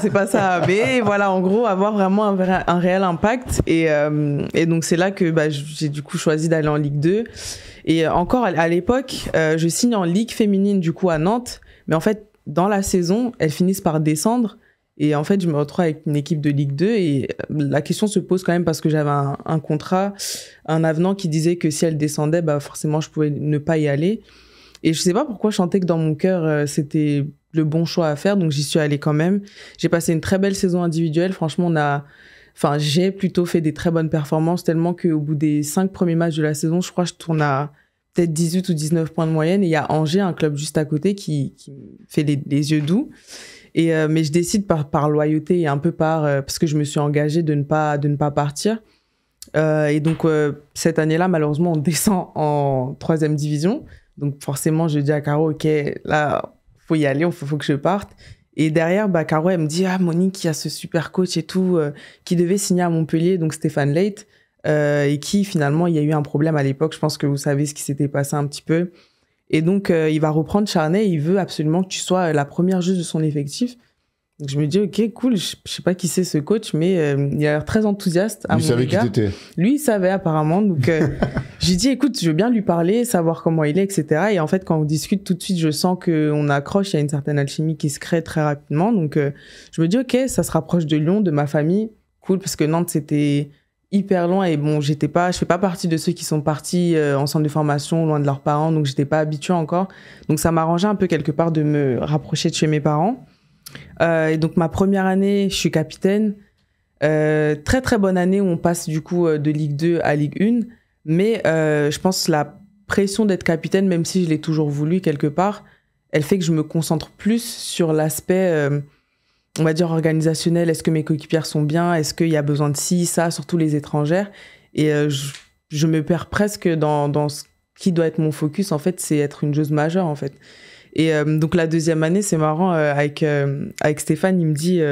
C'est pas ça. Mais voilà, en gros, avoir vraiment un réel impact. Et donc, c'est là que j'ai du coup choisi d'aller en Ligue 2. Et encore, à l'époque, je signe en Ligue féminine, du coup, à Nantes. Mais en fait, dans la saison, elles finissent par descendre. Et en fait, je me retrouve avec une équipe de Ligue 2 et la question se pose quand même parce que j'avais un contrat, un avenant qui disait que si elle descendait, forcément, je pouvais ne pas y aller. Et je sais pas pourquoi je sentais que dans mon cœur, c'était le bon choix à faire, donc j'y suis allée quand même. J'ai passé une très belle saison individuelle. Franchement, j'ai plutôt fait des très bonnes performances, tellement qu'au bout des 5 premiers matchs de la saison, je crois que je tourne à peut-être 18 ou 19 points de moyenne. Et il y a Angers, un club juste à côté, qui fait les yeux doux. Mais je décide par loyauté et un peu parce que je me suis engagée de ne pas partir. Et donc, cette année-là, malheureusement, on descend en 3e division. Donc, forcément, je dis à Caro, OK, là, faut y aller, faut que je parte. Et derrière, Caro, elle me dit, ah, Monique, il y a ce super coach et tout, qui devait signer à Montpellier, donc Stéphane Leit, et qui, finalement, il y a eu un problème à l'époque. Je pense que vous savez ce qui s'était passé un petit peu. Et donc, il va reprendre Charnay. Il veut absolument que tu sois la première joueuse de son effectif. Donc, je me dis, OK, cool. Je sais pas qui c'est ce coach, mais il a l'air très enthousiaste à mon égard. Lui savait qui t'étais. Lui, il savait apparemment. Donc, j'ai dit, écoute, je veux bien lui parler, savoir comment il est, etc. Et en fait, quand on discute, tout de suite, je sens qu'on accroche. Il y a une certaine alchimie qui se crée très rapidement. Donc, je me dis, OK, ça se rapproche de Lyon, de ma famille. Cool, parce que Nantes, c'était hyper loin et bon, je fais pas partie de ceux qui sont partis en centre de formation loin de leurs parents, donc j'étais pas habituée encore. Donc ça m'arrangeait un peu quelque part de me rapprocher de chez mes parents. Et donc ma première année, je suis capitaine. Très très bonne année où on passe du coup de Ligue 2 à Ligue 1. Mais je pense la pression d'être capitaine, même si je l'ai toujours voulu quelque part, elle fait que je me concentre plus sur l'aspect on va dire organisationnel. Est-ce que mes coéquipières sont bien? Est-ce qu'il y a besoin de ci, ça, surtout les étrangères? Et je me perds presque dans ce qui doit être mon focus, en fait, c'est être une joueuse majeure, en fait. Et donc, la 2e année, c'est marrant, avec Stéphane, il me dit,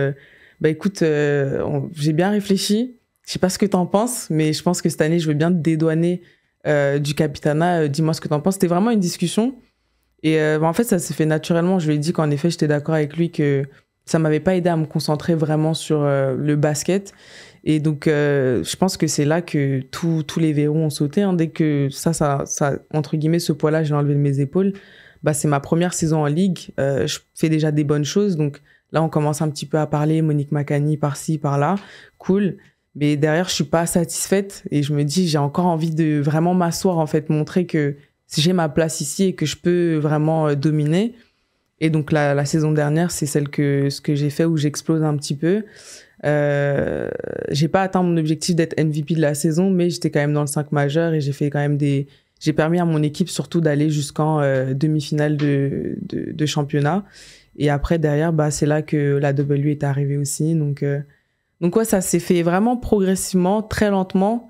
écoute, j'ai bien réfléchi, je sais pas ce que t'en penses, mais je pense que cette année, je veux bien te dédouaner du capitanat, dis-moi ce que t'en penses. C'était vraiment une discussion. Et en fait, ça s'est fait naturellement. Je lui ai dit qu'en effet, j'étais d'accord avec lui que ça m'avait pas aidé à me concentrer vraiment sur le basket. Et donc, je pense que c'est là que tous les verrous ont sauté. Hein. Dès que ça, entre guillemets, ce poids-là, je l'ai enlevé de mes épaules. C'est ma première saison en Ligue. Je fais déjà des bonnes choses. Donc là, on commence un petit peu à parler. Monique Macani, par-ci, par-là. Cool. Mais derrière, je suis pas satisfaite. Et je me dis, j'ai encore envie de vraiment m'asseoir, en fait, montrer que j'ai ma place ici et que je peux vraiment dominer. Et donc, la saison dernière, c'est ce que j'ai fait où j'explose un petit peu. J'ai pas atteint mon objectif d'être MVP de la saison, mais j'étais quand même dans le 5 majeur et j'ai fait quand même j'ai permis à mon équipe surtout d'aller jusqu'en demi-finale de championnat. Et après, derrière, c'est là que la W est arrivée aussi. Donc ouais, ça s'est fait vraiment progressivement, très lentement.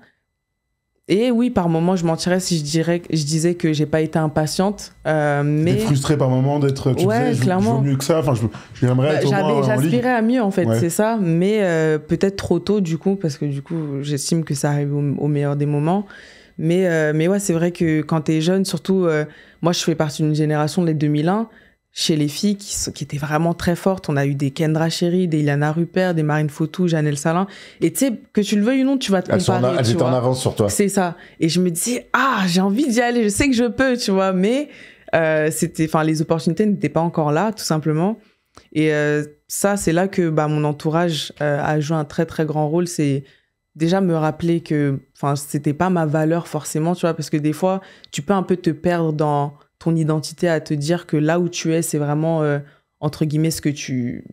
Et oui, par moments, je mentirais si je disais que j'ai pas été impatiente. Mais t'es frustrée par moments d'être. Tu disais, je veux mieux que ça. Enfin, j'aimerais être au moins en Ligue. J'aspirais à mieux, en fait, ouais. C'est ça. Mais peut-être trop tôt, du coup, parce que du coup, j'estime que ça arrive au meilleur des moments. Mais ouais, c'est vrai que quand t'es jeune, surtout, moi, je fais partie d'une génération des 2001. Chez les filles qui étaient vraiment très fortes, on a eu des Kendra Chéri, des Ilana Rupert, des Marine Fautou, Janelle Salin. Et tu sais, que tu le veuilles ou non, tu vas te comparer. Elles étaient en avance sur toi. C'est ça. Et je me disais, j'ai envie d'y aller, je sais que je peux, tu vois. Mais les opportunités n'étaient pas encore là, tout simplement. Et ça, c'est là que mon entourage a joué un très, très grand rôle. C'est déjà me rappeler que c'était pas ma valeur forcément, tu vois, parce que des fois, tu peux un peu te perdre dans ton identité, à te dire que là où tu es, c'est vraiment, entre guillemets, ce que tu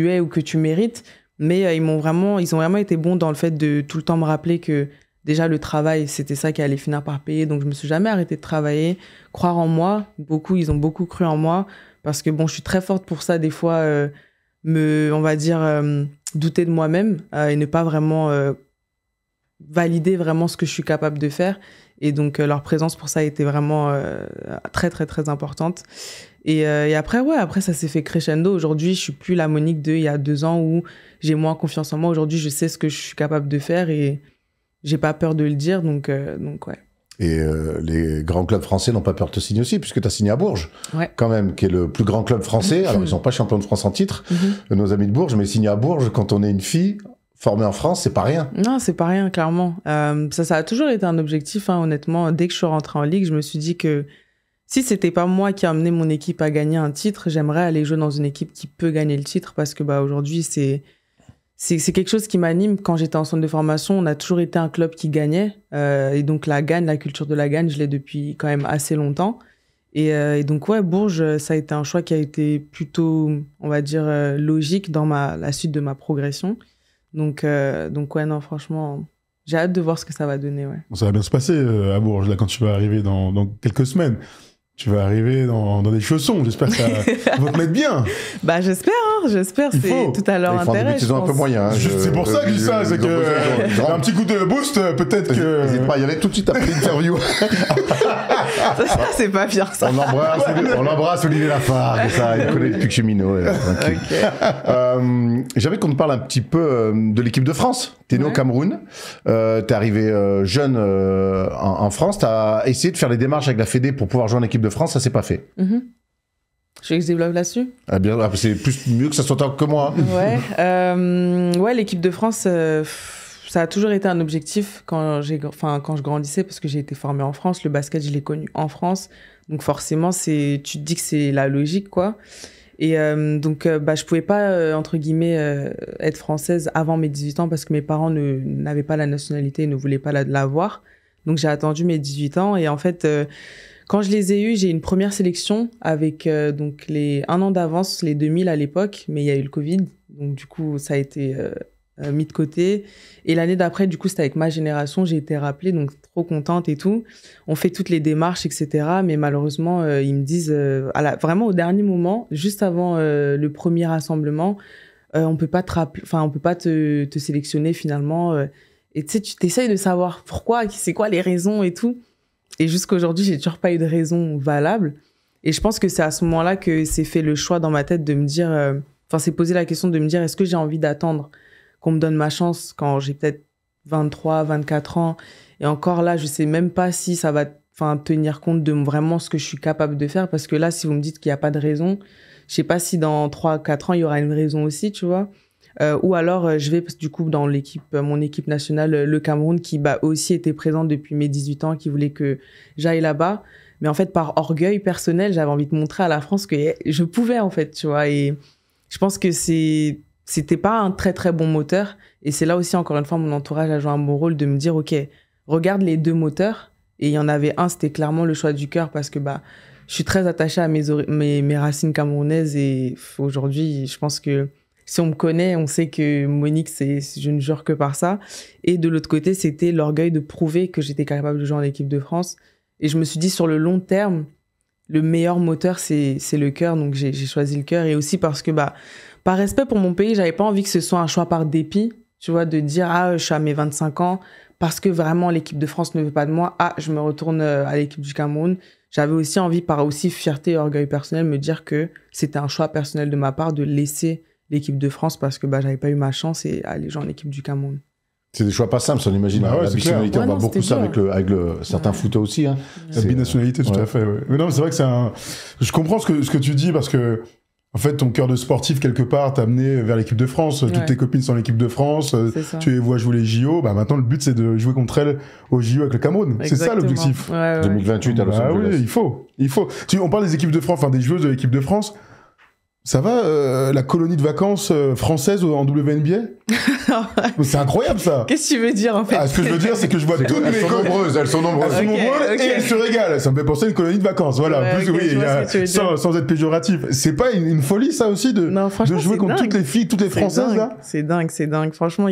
es ou que tu mérites. Mais ils ont vraiment été bons dans le fait de tout le temps me rappeler que déjà le travail, c'était ça qui allait finir par payer. Donc je me suis jamais arrêtée de travailler, croire en moi. Ils ont beaucoup cru en moi parce que je suis très forte pour ça. Des fois, on va dire, douter de moi-même et ne pas vraiment valider vraiment ce que je suis capable de faire. Et donc, leur présence pour ça était vraiment très, très, très importante. Et après, après, ça s'est fait crescendo. Aujourd'hui, je suis plus la Monique d'il y a 2 ans où j'ai moins confiance en moi. Aujourd'hui, je sais ce que je suis capable de faire et j'ai pas peur de le dire. Donc ouais. Et les grands clubs français n'ont pas peur de te signer aussi, puisque tu as signé à Bourges, quand même, qui est le plus grand club français. Alors, ils sont pas champions de France en titre, nos amis de Bourges, mais signer à Bourges, quand on est une fille formée en France, c'est pas rien. Non, c'est pas rien, clairement. Ça a toujours été un objectif, hein, honnêtement. Dès que je suis rentrée en Ligue, je me suis dit que si c'était pas moi qui a amené mon équipe à gagner un titre, j'aimerais aller jouer dans une équipe qui peut gagner le titre, parce que aujourd'hui, c'est quelque chose qui m'anime. Quand j'étais en centre de formation, on a toujours été un club qui gagnait. Et donc, la culture de la gagne, je l'ai depuis quand même assez longtemps. Et donc, ouais, Bourges, ça a été un choix qui a été plutôt, on va dire, logique dans la suite de ma progression. Donc ouais, non, franchement, j'ai hâte de voir ce que ça va donner, ouais. Ça va bien se passer à Bourges, là, quand tu vas arriver dans quelques semaines. Tu vas arriver dans des chaussons. J'espère que ça va te mettre bien. Bah, j'espère. C'est tout à leur intérêt. Ils ont un peu moyen. Hein, c'est pour ça que je dis ça. C'est que un petit coup de boost, peut-être que. N'hésite pas à y aller tout de suite après l'interview. ça, c'est pas bien, ça. On embrasse Olivier Lafargue. Ça, il connaît depuis que je suis minot. J'avais qu'on te parle un petit peu de l'équipe de France. T'es né au Cameroun. T'es arrivé jeune en France. T'as essayé de faire les démarches avec la Fédé pour pouvoir jouer en équipe de France. Ça s'est pas fait. Je veux que je développe là-dessus. C'est mieux que ça soit tant que moi. Ouais, l'équipe de France, ça a toujours été un objectif quand je grandissais, parce que j'ai été formée en France. Le basket, je l'ai connu en France. Donc forcément, tu te dis que c'est la logique, quoi. Et donc, je pouvais pas, entre guillemets, être française avant mes 18 ans, parce que mes parents n'avaient pas la nationalité et ne voulaient pas l'avoir. Donc, j'ai attendu mes 18 ans. Et en fait, quand je les ai eus, j'ai eu une première sélection avec donc un an d'avance, les 2000 à l'époque, mais il y a eu le Covid. Donc, du coup, ça a été mis de côté. Et l'année d'après, du coup, c'était avec ma génération. J'ai été rappelée, donc trop contente et tout. On fait toutes les démarches, etc. Mais malheureusement, ils me disent, vraiment au dernier moment, juste avant le premier rassemblement, on peut pas on peut pas te sélectionner finalement. Et tu sais, tu t'essayes de savoir pourquoi, c'est quoi les raisons et tout. Et jusqu'aujourd'hui, j'ai toujours pas eu de raison valable. Et je pense que c'est à ce moment-là que s'est fait le choix dans ma tête de me dire, c'est poser la question de me dire, est-ce que j'ai envie d'attendre qu'on me donne ma chance quand j'ai peut-être 23, 24 ans. Et encore là, je sais même pas si ça va tenir compte de vraiment ce que je suis capable de faire. Parce que là, si vous me dites qu'il n'y a pas de raison, je sais pas si dans 3, 4 ans, il y aura une raison aussi, tu vois. Ou alors, je vais du coup dans mon équipe nationale, le Cameroun, qui aussi était présente depuis mes 18 ans, qui voulait que j'aille là-bas. Mais en fait, par orgueil personnel, j'avais envie de montrer à la France que je pouvais, en fait, tu vois. Et je pense que c'était pas un très, très bon moteur. Et c'est là aussi, encore une fois, mon entourage a joué un bon rôle de me dire, OK, regarde les 2 moteurs. Et il y en avait un, c'était clairement le choix du cœur, parce que je suis très attachée à mes racines camerounaises. Et aujourd'hui, je pense que si on me connaît, on sait que Monique, je ne jure que par ça. Et de l'autre côté, c'était l'orgueil de prouver que j'étais capable de jouer en équipe de France. Et je me suis dit, sur le long terme, le meilleur moteur, c'est le cœur. Donc, j'ai choisi le cœur. Et aussi parce que, par respect pour mon pays, j'avais pas envie que ce soit un choix par dépit, tu vois, de dire, je suis à mes 25 ans, parce que vraiment, l'équipe de France ne veut pas de moi. Je me retourne à l'équipe du Cameroun. J'avais aussi envie, par aussi fierté et orgueil personnel, me dire que c'était un choix personnel de ma part de laisser l'équipe de France parce que j'avais pas eu ma chance et aller jouer en équipe du Cameroun. C'est des choix pas simples, on imagine. La binationalité, on voit beaucoup ça avec certains foot aussi. Hein. La binationalité, tout à fait. Ouais. Mais non, c'est vrai que je comprends ce que tu dis, parce que en fait, ton cœur de sportif, quelque part, t'a amené vers l'équipe de France. Toutes tes copines sont en équipe de France. Tu les vois jouer les JO. Maintenant, le but, c'est de jouer contre elles aux JO avec le Cameroun. Exactement. C'est ça l'objectif. 2028 à Los Angeles. Oui, il faut. On parle des équipes de France, des joueuses de l'équipe de France. Ça va, la colonie de vacances française en WNBA? C'est incroyable, ça. Qu'est-ce que tu veux dire, en fait? Ce que je veux dire, c'est que je vois toutes mes copines. Elles sont nombreuses. Et elles se régalent. Ça me fait penser à une colonie de vacances. Voilà. Sans être péjoratif. C'est pas une folie, ça aussi, de jouer contre toutes les filles, toutes les Françaises, là? C'est dingue. Franchement,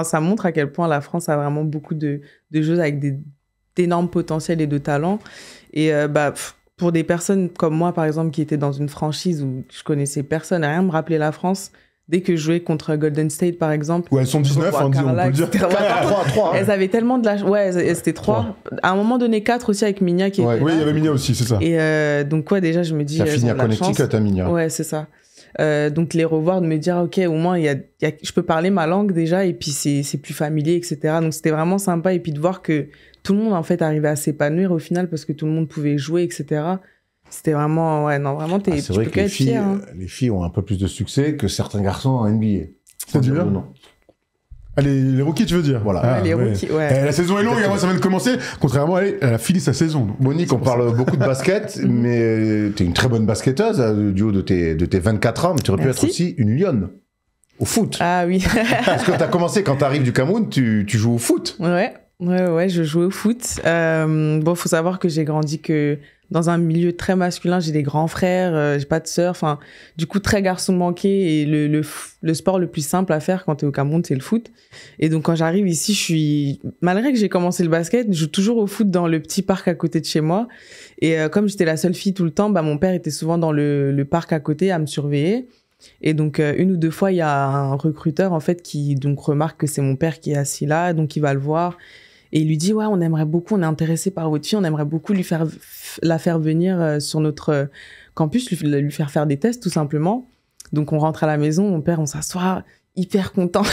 ça montre à quel point la France a vraiment beaucoup de joueuses avec d'énormes potentiels et de talents. Et, pour des personnes comme moi, par exemple, qui étaient dans une franchise où je connaissais personne, rien me rappelait la France, dès que je jouais contre Golden State, par exemple. Ouais, elles sont 19, on peut le dire. 3. Elles avaient tellement de la... Ouais, c'était 3. À un moment donné, 4 aussi avec Minia qui était Oui, là. il y avait Minia aussi, c'est ça. Et donc, ouais, déjà, je me dis... T'as fini à Connecticut, à Minia. Ouais, c'est ça. Donc, les revoir, de me dire, OK, au moins, je peux parler ma langue déjà, et puis c'est plus familier, etc. Donc, c'était vraiment sympa. Et puis, de voir que tout le monde, en fait, arrivait à s'épanouir au final, parce que tout le monde pouvait jouer, etc. C'était vraiment... Ouais, non, vraiment, tu c'est vrai peux que les être fier. Hein. filles ont un peu plus de succès que certains garçons en NBA. C'est-à-dire non. Ah, les rookies, tu veux dire? Voilà. Ah, les rookies, ouais. La saison est longue, moi, ça vient de commencer. Contrairement à elle a fini sa saison. Donc. Monique, on parle beaucoup de basket, mais t'es une très bonne basketteuse du haut de tes 24 ans, mais tu aurais pu être aussi une lionne au foot. Ah oui. Parce que t'as commencé, quand t'arrives du Cameroun, tu joues au foot. Ouais, je jouais au foot. Bon, faut savoir que j'ai grandi dans un milieu très masculin. J'ai des grands frères, j'ai pas de sœurs. Enfin, du coup, très garçon manqué. Et le sport le plus simple à faire quand t'es au Cameroun, c'est le foot. Et donc, quand j'arrive ici, malgré que j'ai commencé le basket, je joue toujours au foot dans le petit parc à côté de chez moi. Et comme j'étais la seule fille tout le temps, mon père était souvent dans le parc à côté à me surveiller. Et donc, une ou deux fois, il y a un recruteur, en fait, qui donc remarque que c'est mon père qui est assis là. Donc, il va le voir. Et il lui dit, ouais, on est intéressé par votre fille, on aimerait beaucoup la faire venir sur notre campus, lui faire des tests, tout simplement. Donc, on rentre à la maison, mon père, on s'assoit, hyper content.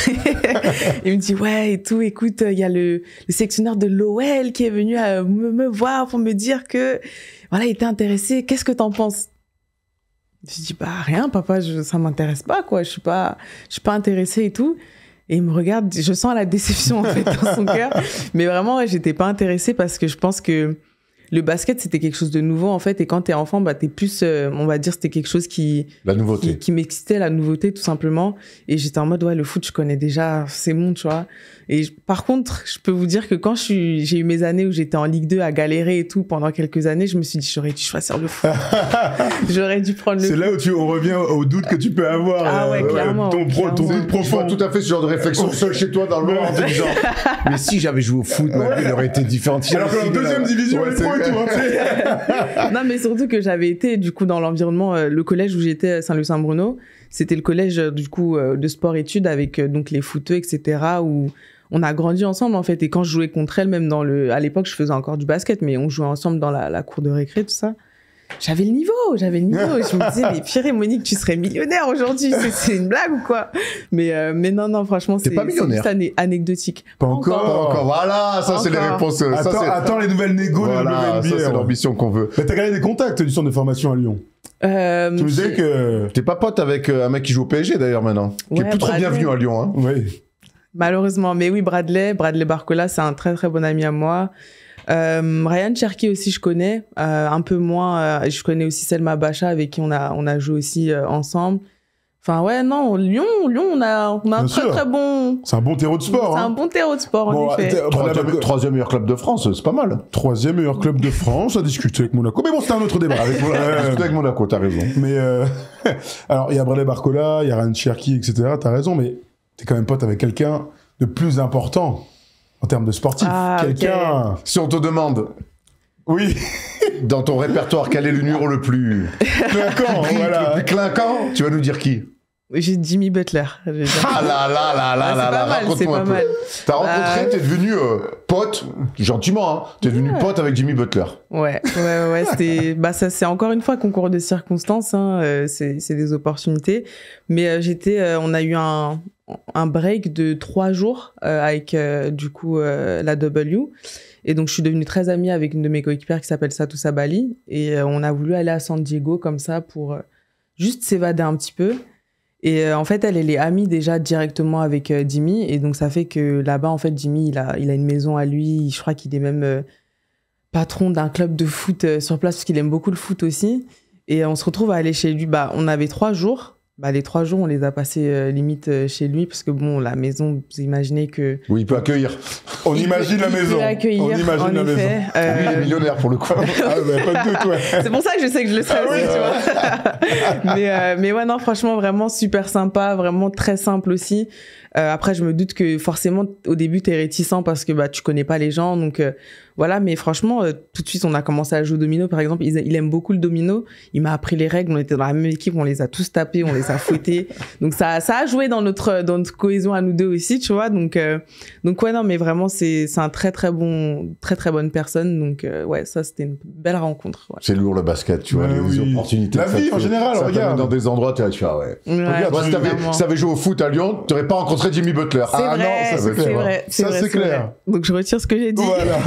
Il me dit, ouais, et tout, écoute, il y a le sectionneur de l'OL qui est venu me voir pour me dire que, voilà, il était intéressé. Qu'est-ce que t'en penses? Je dis, rien, papa, ça m'intéresse pas, quoi. Je suis pas intéressée et tout. Et il me regarde, je sens la déception, en fait, dans son cœur. Mais vraiment, ouais, j'étais pas intéressée parce que je pense que le basket, c'était quelque chose de nouveau, en fait. Et quand t'es enfant, t'es plus, on va dire, c'était quelque chose la nouveauté. Qui m'excitait, la nouveauté, tout simplement. Et j'étais en mode, ouais, le foot, je connais déjà, c'est bon, tu vois. Et par contre, je peux vous dire que quand j'ai eu mes années où j'étais en Ligue 2 à galérer et tout, pendant quelques années, je me suis dit, j'aurais dû choisir le foot. J'aurais dû prendre le foot. C'est là où on revient au doute que tu peux avoir. Ah ouais, clairement. Ton doute profond. Je vois tout à fait ce genre de réflexion seul chez toi dans le noir en te disant, mais si j'avais joué au foot, ma vie elle aurait été différente. Alors que en deuxième division, elle est pro et tout. Non, mais surtout que j'avais été, du coup, dans l'environnement, le collège où j'étais, Saint-Louis-Saint-Bruno, c'était le collège, du coup, de sport-études avec donc les footeux, etc., où on a grandi ensemble, en fait. Et quand je jouais contre elle, même à l'époque, je faisais encore du basket, mais on jouait ensemble dans la cour de récré, tout ça. J'avais le niveau. Et je me disais, mais purée, Monique, tu serais millionnaire aujourd'hui. C'est une blague ou quoi? Mais non, franchement, c'est juste anecdotique. Pas encore. Voilà, ça, c'est les réponses. Attends les nouvelles négos, voilà, ça, c'est l'ambition qu'on veut. Mais t'as gagné des contacts du centre de formation à Lyon. Tu me disais que... T'es pas pote avec un mec qui joue au PSG, d'ailleurs, maintenant. Qui est plus trop bienvenu à Lyon, hein. Oui. Malheureusement. Mais oui, Bradley Barcola, c'est un très, très bon ami à moi. Ryan Cherki aussi, je connais. Un peu moins. Je connais aussi Selma Bacha, avec qui on a joué aussi ensemble. Enfin, ouais, non, Lyon, on a un très, très bon... C'est un bon terreau de sport. C'est un bon terreau de sport, en effet. Troisième meilleur club de France, c'est pas mal. Troisième meilleur club de France, à discuter avec Monaco. Mais bon, c'est un autre débat. Avec Monaco, t'as raison. Mais alors, il y a Bradley Barcola, il y a Ryan Cherki, etc. T'as raison, mais t'es quand même pote avec quelqu'un de plus important en termes de sportif. Quelqu'un... Okay. Si on te demande... Oui. Dans ton répertoire, quel est le numéro le plus clinquant, le plus clinquant, tu vas nous dire qui? J'ai Jimmy Butler. Ah là, c'est pas mal. T'as rencontré, t'es devenu pote, gentiment, hein. T'es devenu pote avec Jimmy Butler. Ouais. C'était, ça c'est encore une fois concours de circonstances, hein. C'est des opportunités. Mais on a eu un break de 3 jours avec du coup la W. Et donc, je suis devenue très amie avec une de mes coéquipières qui s'appelle Satou Sabali. Et on a voulu aller à San Diego comme ça pour juste s'évader un petit peu. Et en fait, elle est amie déjà directement avec Jimmy. Et donc, ça fait que là-bas, en fait, Jimmy, il a une maison à lui. Je crois qu'il est même patron d'un club de foot sur place parce qu'il aime beaucoup le foot aussi. Et on se retrouve à aller chez lui. On avait 3 jours. Les 3 jours, on les a passés limite chez lui parce que bon, la maison, vous imaginez que... Oui, il peut accueillir. On imagine la maison. Il peut accueillir, on imagine la maison. Lui, il est millionnaire pour le coup. Pas de doute, ouais. C'est pour ça que je sais que je le serais aussi, tu vois. Mais ouais, non, franchement, vraiment super sympa, vraiment très simple aussi. Après, je me doute que forcément, au début, t'es réticent parce que tu connais pas les gens. Donc voilà, mais franchement, tout de suite, on a commencé à jouer au domino, par exemple. Il aime beaucoup le domino. Il m'a appris les règles. On était dans la même équipe, on les a tous tapés, on les a fouettés. Donc ça a joué dans notre cohésion à nous deux aussi, tu vois. Donc ouais, non, mais vraiment, c'est un très bonne personne. Donc ouais, ça, c'était une belle rencontre. Ouais. C'est lourd le basket, tu vois, les opportunités. La vie en général, regarde. Dans des endroits, tu vois, ouais. Regarde, toi, si t'avais joué au foot à Lyon, t'aurais pas rencontré Jimmy Butler. C'est vrai. Ça, c'est clair. Donc, je retire ce que j'ai dit. Voilà.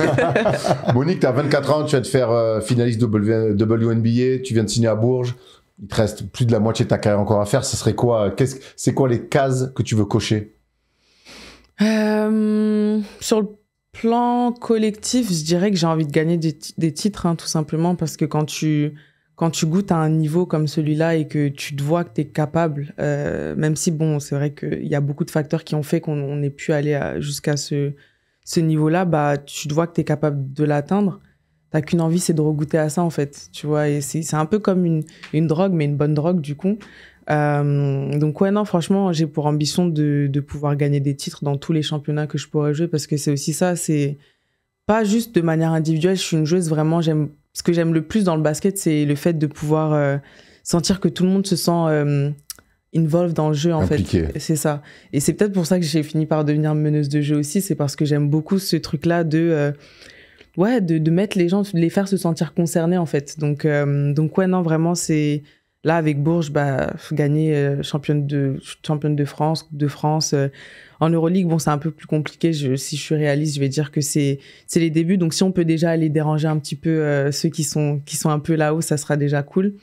Monique, t'as 24 ans, tu vas te faire finaliste WNBA, tu viens de signer à Bourges. Il te reste plus de la moitié de ta carrière encore à faire. Ce serait quoi? C'est quoi les cases que tu veux cocher? Sur le plan collectif, je dirais que j'ai envie de gagner des titres, tout simplement, parce que quand tu goûtes à un niveau comme celui-là et que tu te vois que tu es capable, même si, bon, c'est vrai qu'il y a beaucoup de facteurs qui ont fait qu'on ait pu aller jusqu'à ce niveau-là, tu te vois que tu es capable de l'atteindre. T'as qu'une envie, c'est de regoûter à ça, en fait, tu vois. Et c'est un peu comme une drogue, mais une bonne drogue, du coup. Donc, ouais, non, franchement, j'ai pour ambition de pouvoir gagner des titres dans tous les championnats que je pourrais jouer, parce que c'est aussi ça, c'est pas juste de manière individuelle. Je suis une joueuse, vraiment, ce que j'aime le plus dans le basket, c'est le fait de pouvoir sentir que tout le monde se sent involved dans le jeu, en impliqué. fait. C'est ça. Et c'est peut-être pour ça que j'ai fini par devenir meneuse de jeu aussi. C'est parce que j'aime beaucoup ce truc-là de mettre les gens, de les faire se sentir concernés, en fait. Donc ouais, non, vraiment, c'est... Là, avec Bourges, gagner championne de France, Coupe de France. En Euroleague, bon, c'est un peu plus compliqué. Si je suis réaliste, je vais dire que c'est les débuts. Donc, si on peut déjà aller déranger un petit peu ceux qui sont un peu là-haut, ça sera déjà cool.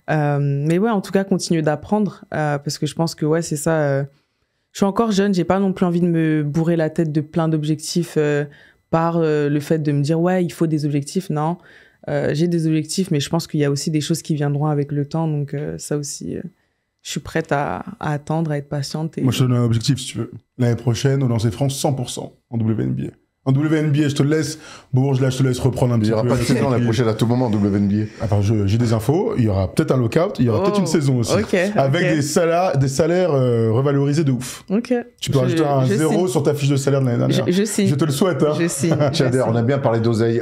Mais ouais, en tout cas, continuer d'apprendre parce que je pense que ouais, c'est ça. Je suis encore jeune, j'ai pas non plus envie de me bourrer la tête de plein d'objectifs par le fait de me dire ouais, il faut des objectifs. Non, j'ai des objectifs, mais je pense qu'il y a aussi des choses qui viendront avec le temps. Donc ça aussi, je suis prête à attendre, à être patiente. Moi, je te donne un objectif, si tu veux. L'année prochaine, au Lancer France, 100% en WNBA. En WNBA, je te laisse. Bourges, là, je te laisse reprendre un petit peu. Il n'y aura pas de saison l'année prochaine à tout moment en WNBA. Enfin, j'ai des infos. Il y aura peut-être un lockout. Il y aura peut-être une saison aussi. Avec des salaires revalorisés de ouf. Tu peux rajouter un 0 sur ta fiche de salaire de l'année dernière. Je signe. Je te le souhaite. Hein. Je signe. Chader, on a bien parlé d'oseille.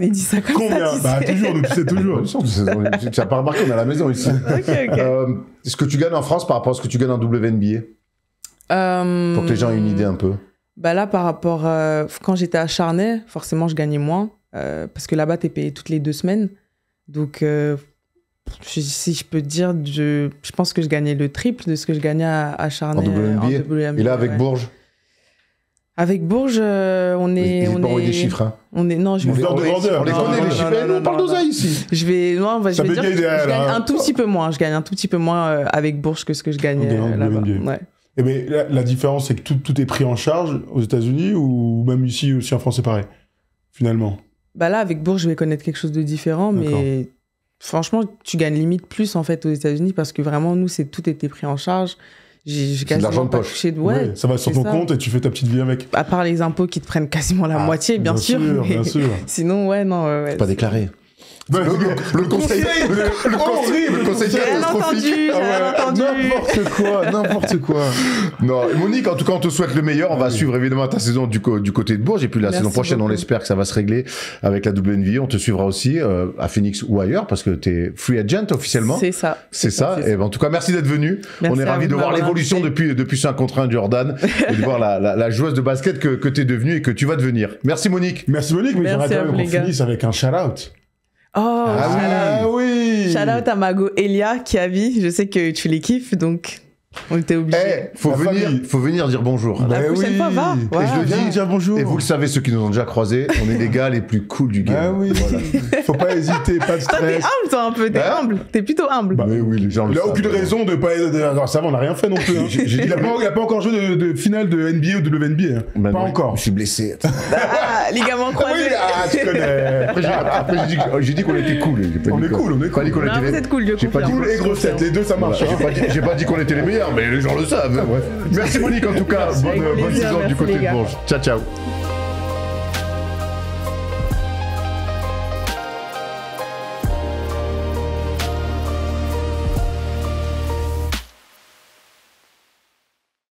Il dit ça comme combien ça. Toujours, donc tu sais toujours. Tu n'as pas remarqué, on est à la maison ici. Ce que tu gagnes en France par rapport à ce que tu gagnes en WNBA pour que les gens aient une idée un peu. Là, par rapport... quand j'étais à Charnay, forcément, je gagnais moins. Parce que là-bas, t'es payé toutes les 2 semaines. Donc, si je peux te dire, je pense que je gagnais le triple de ce que je gagnais à Charnay. En WNBA. Et là, avec Bourges Avec Bourges, on est... Ils n'ont pas envoyé des chiffres, hein. Non, je vais... On les connaît, les chiffres. On parle d'oseille ici. Je vais dire que je gagne un tout petit peu moins. Je gagne un tout petit peu moins avec Bourges que ce que je gagnais là-bas. Ouais. Et mais la différence, c'est que tout est pris en charge aux États-Unis ou même ici aussi en France, c'est pareil, finalement. Là, avec Bourges, je vais connaître quelque chose de différent, mais franchement, tu gagnes limite plus en fait aux États-Unis parce que vraiment, nous, tout était pris en charge. C'est de l'argent de poche. Ouais, ça va sur ton compte et tu fais ta petite vie avec. À part les impôts qui te prennent quasiment la moitié, bien sûr. Bien sûr. Sinon, ouais, non. C'est pas déclaré. Le conseil catastrophique. N'importe quoi. Non, Monique, en tout cas, on te souhaite le meilleur. On va suivre évidemment ta saison du côté de Bourges. Et puis la saison prochaine, on espère que ça va se régler avec la WNBA. On te suivra aussi à Phoenix ou ailleurs parce que tu es free agent officiellement. C'est ça. C'est ça. Et en tout cas, merci d'être venu. On est ravis de voir l'évolution depuis 5 contre 1 Jordan et de voir la joueuse de basket que tu es devenue et que tu vas devenir. Merci Monique. Merci Monique, mais j'aimerais quand même qu'on finisse avec un shout-out. Oh, oui. Shout out à Mago Elia qui a vie. Je sais que tu les kiffes, donc on était obligés. Faut venir dire bonjour. La prochaine fois, va. Et je le dis, dire bonjour. Et vous le savez, ceux qui nous ont déjà croisés, on est les gars les plus cool du game. Oui. Voilà. Faut pas hésiter, pas de stress. T'es humble, toi, un peu. T'es humble. T'es plutôt humble. Mais oui, les gens le savent. Il a aucune raison de pas être... Alors, ça va, on n'a rien fait non plus. Hein. Il a pas encore joué de finale de NBA ou de WNBA. Hein. Pas encore. Je suis blessé. Ligaments croisés. Tu connais. Après, j'ai dit qu'on était cool. On est cool. Vous êtes cool, J'ai pas dit cool et grossette. Les deux, ça marche. J'ai pas dit qu'on était les meilleurs, mais les gens le savent. Merci Monique, en tout cas. Bonne saison du côté de Bourges. Ciao.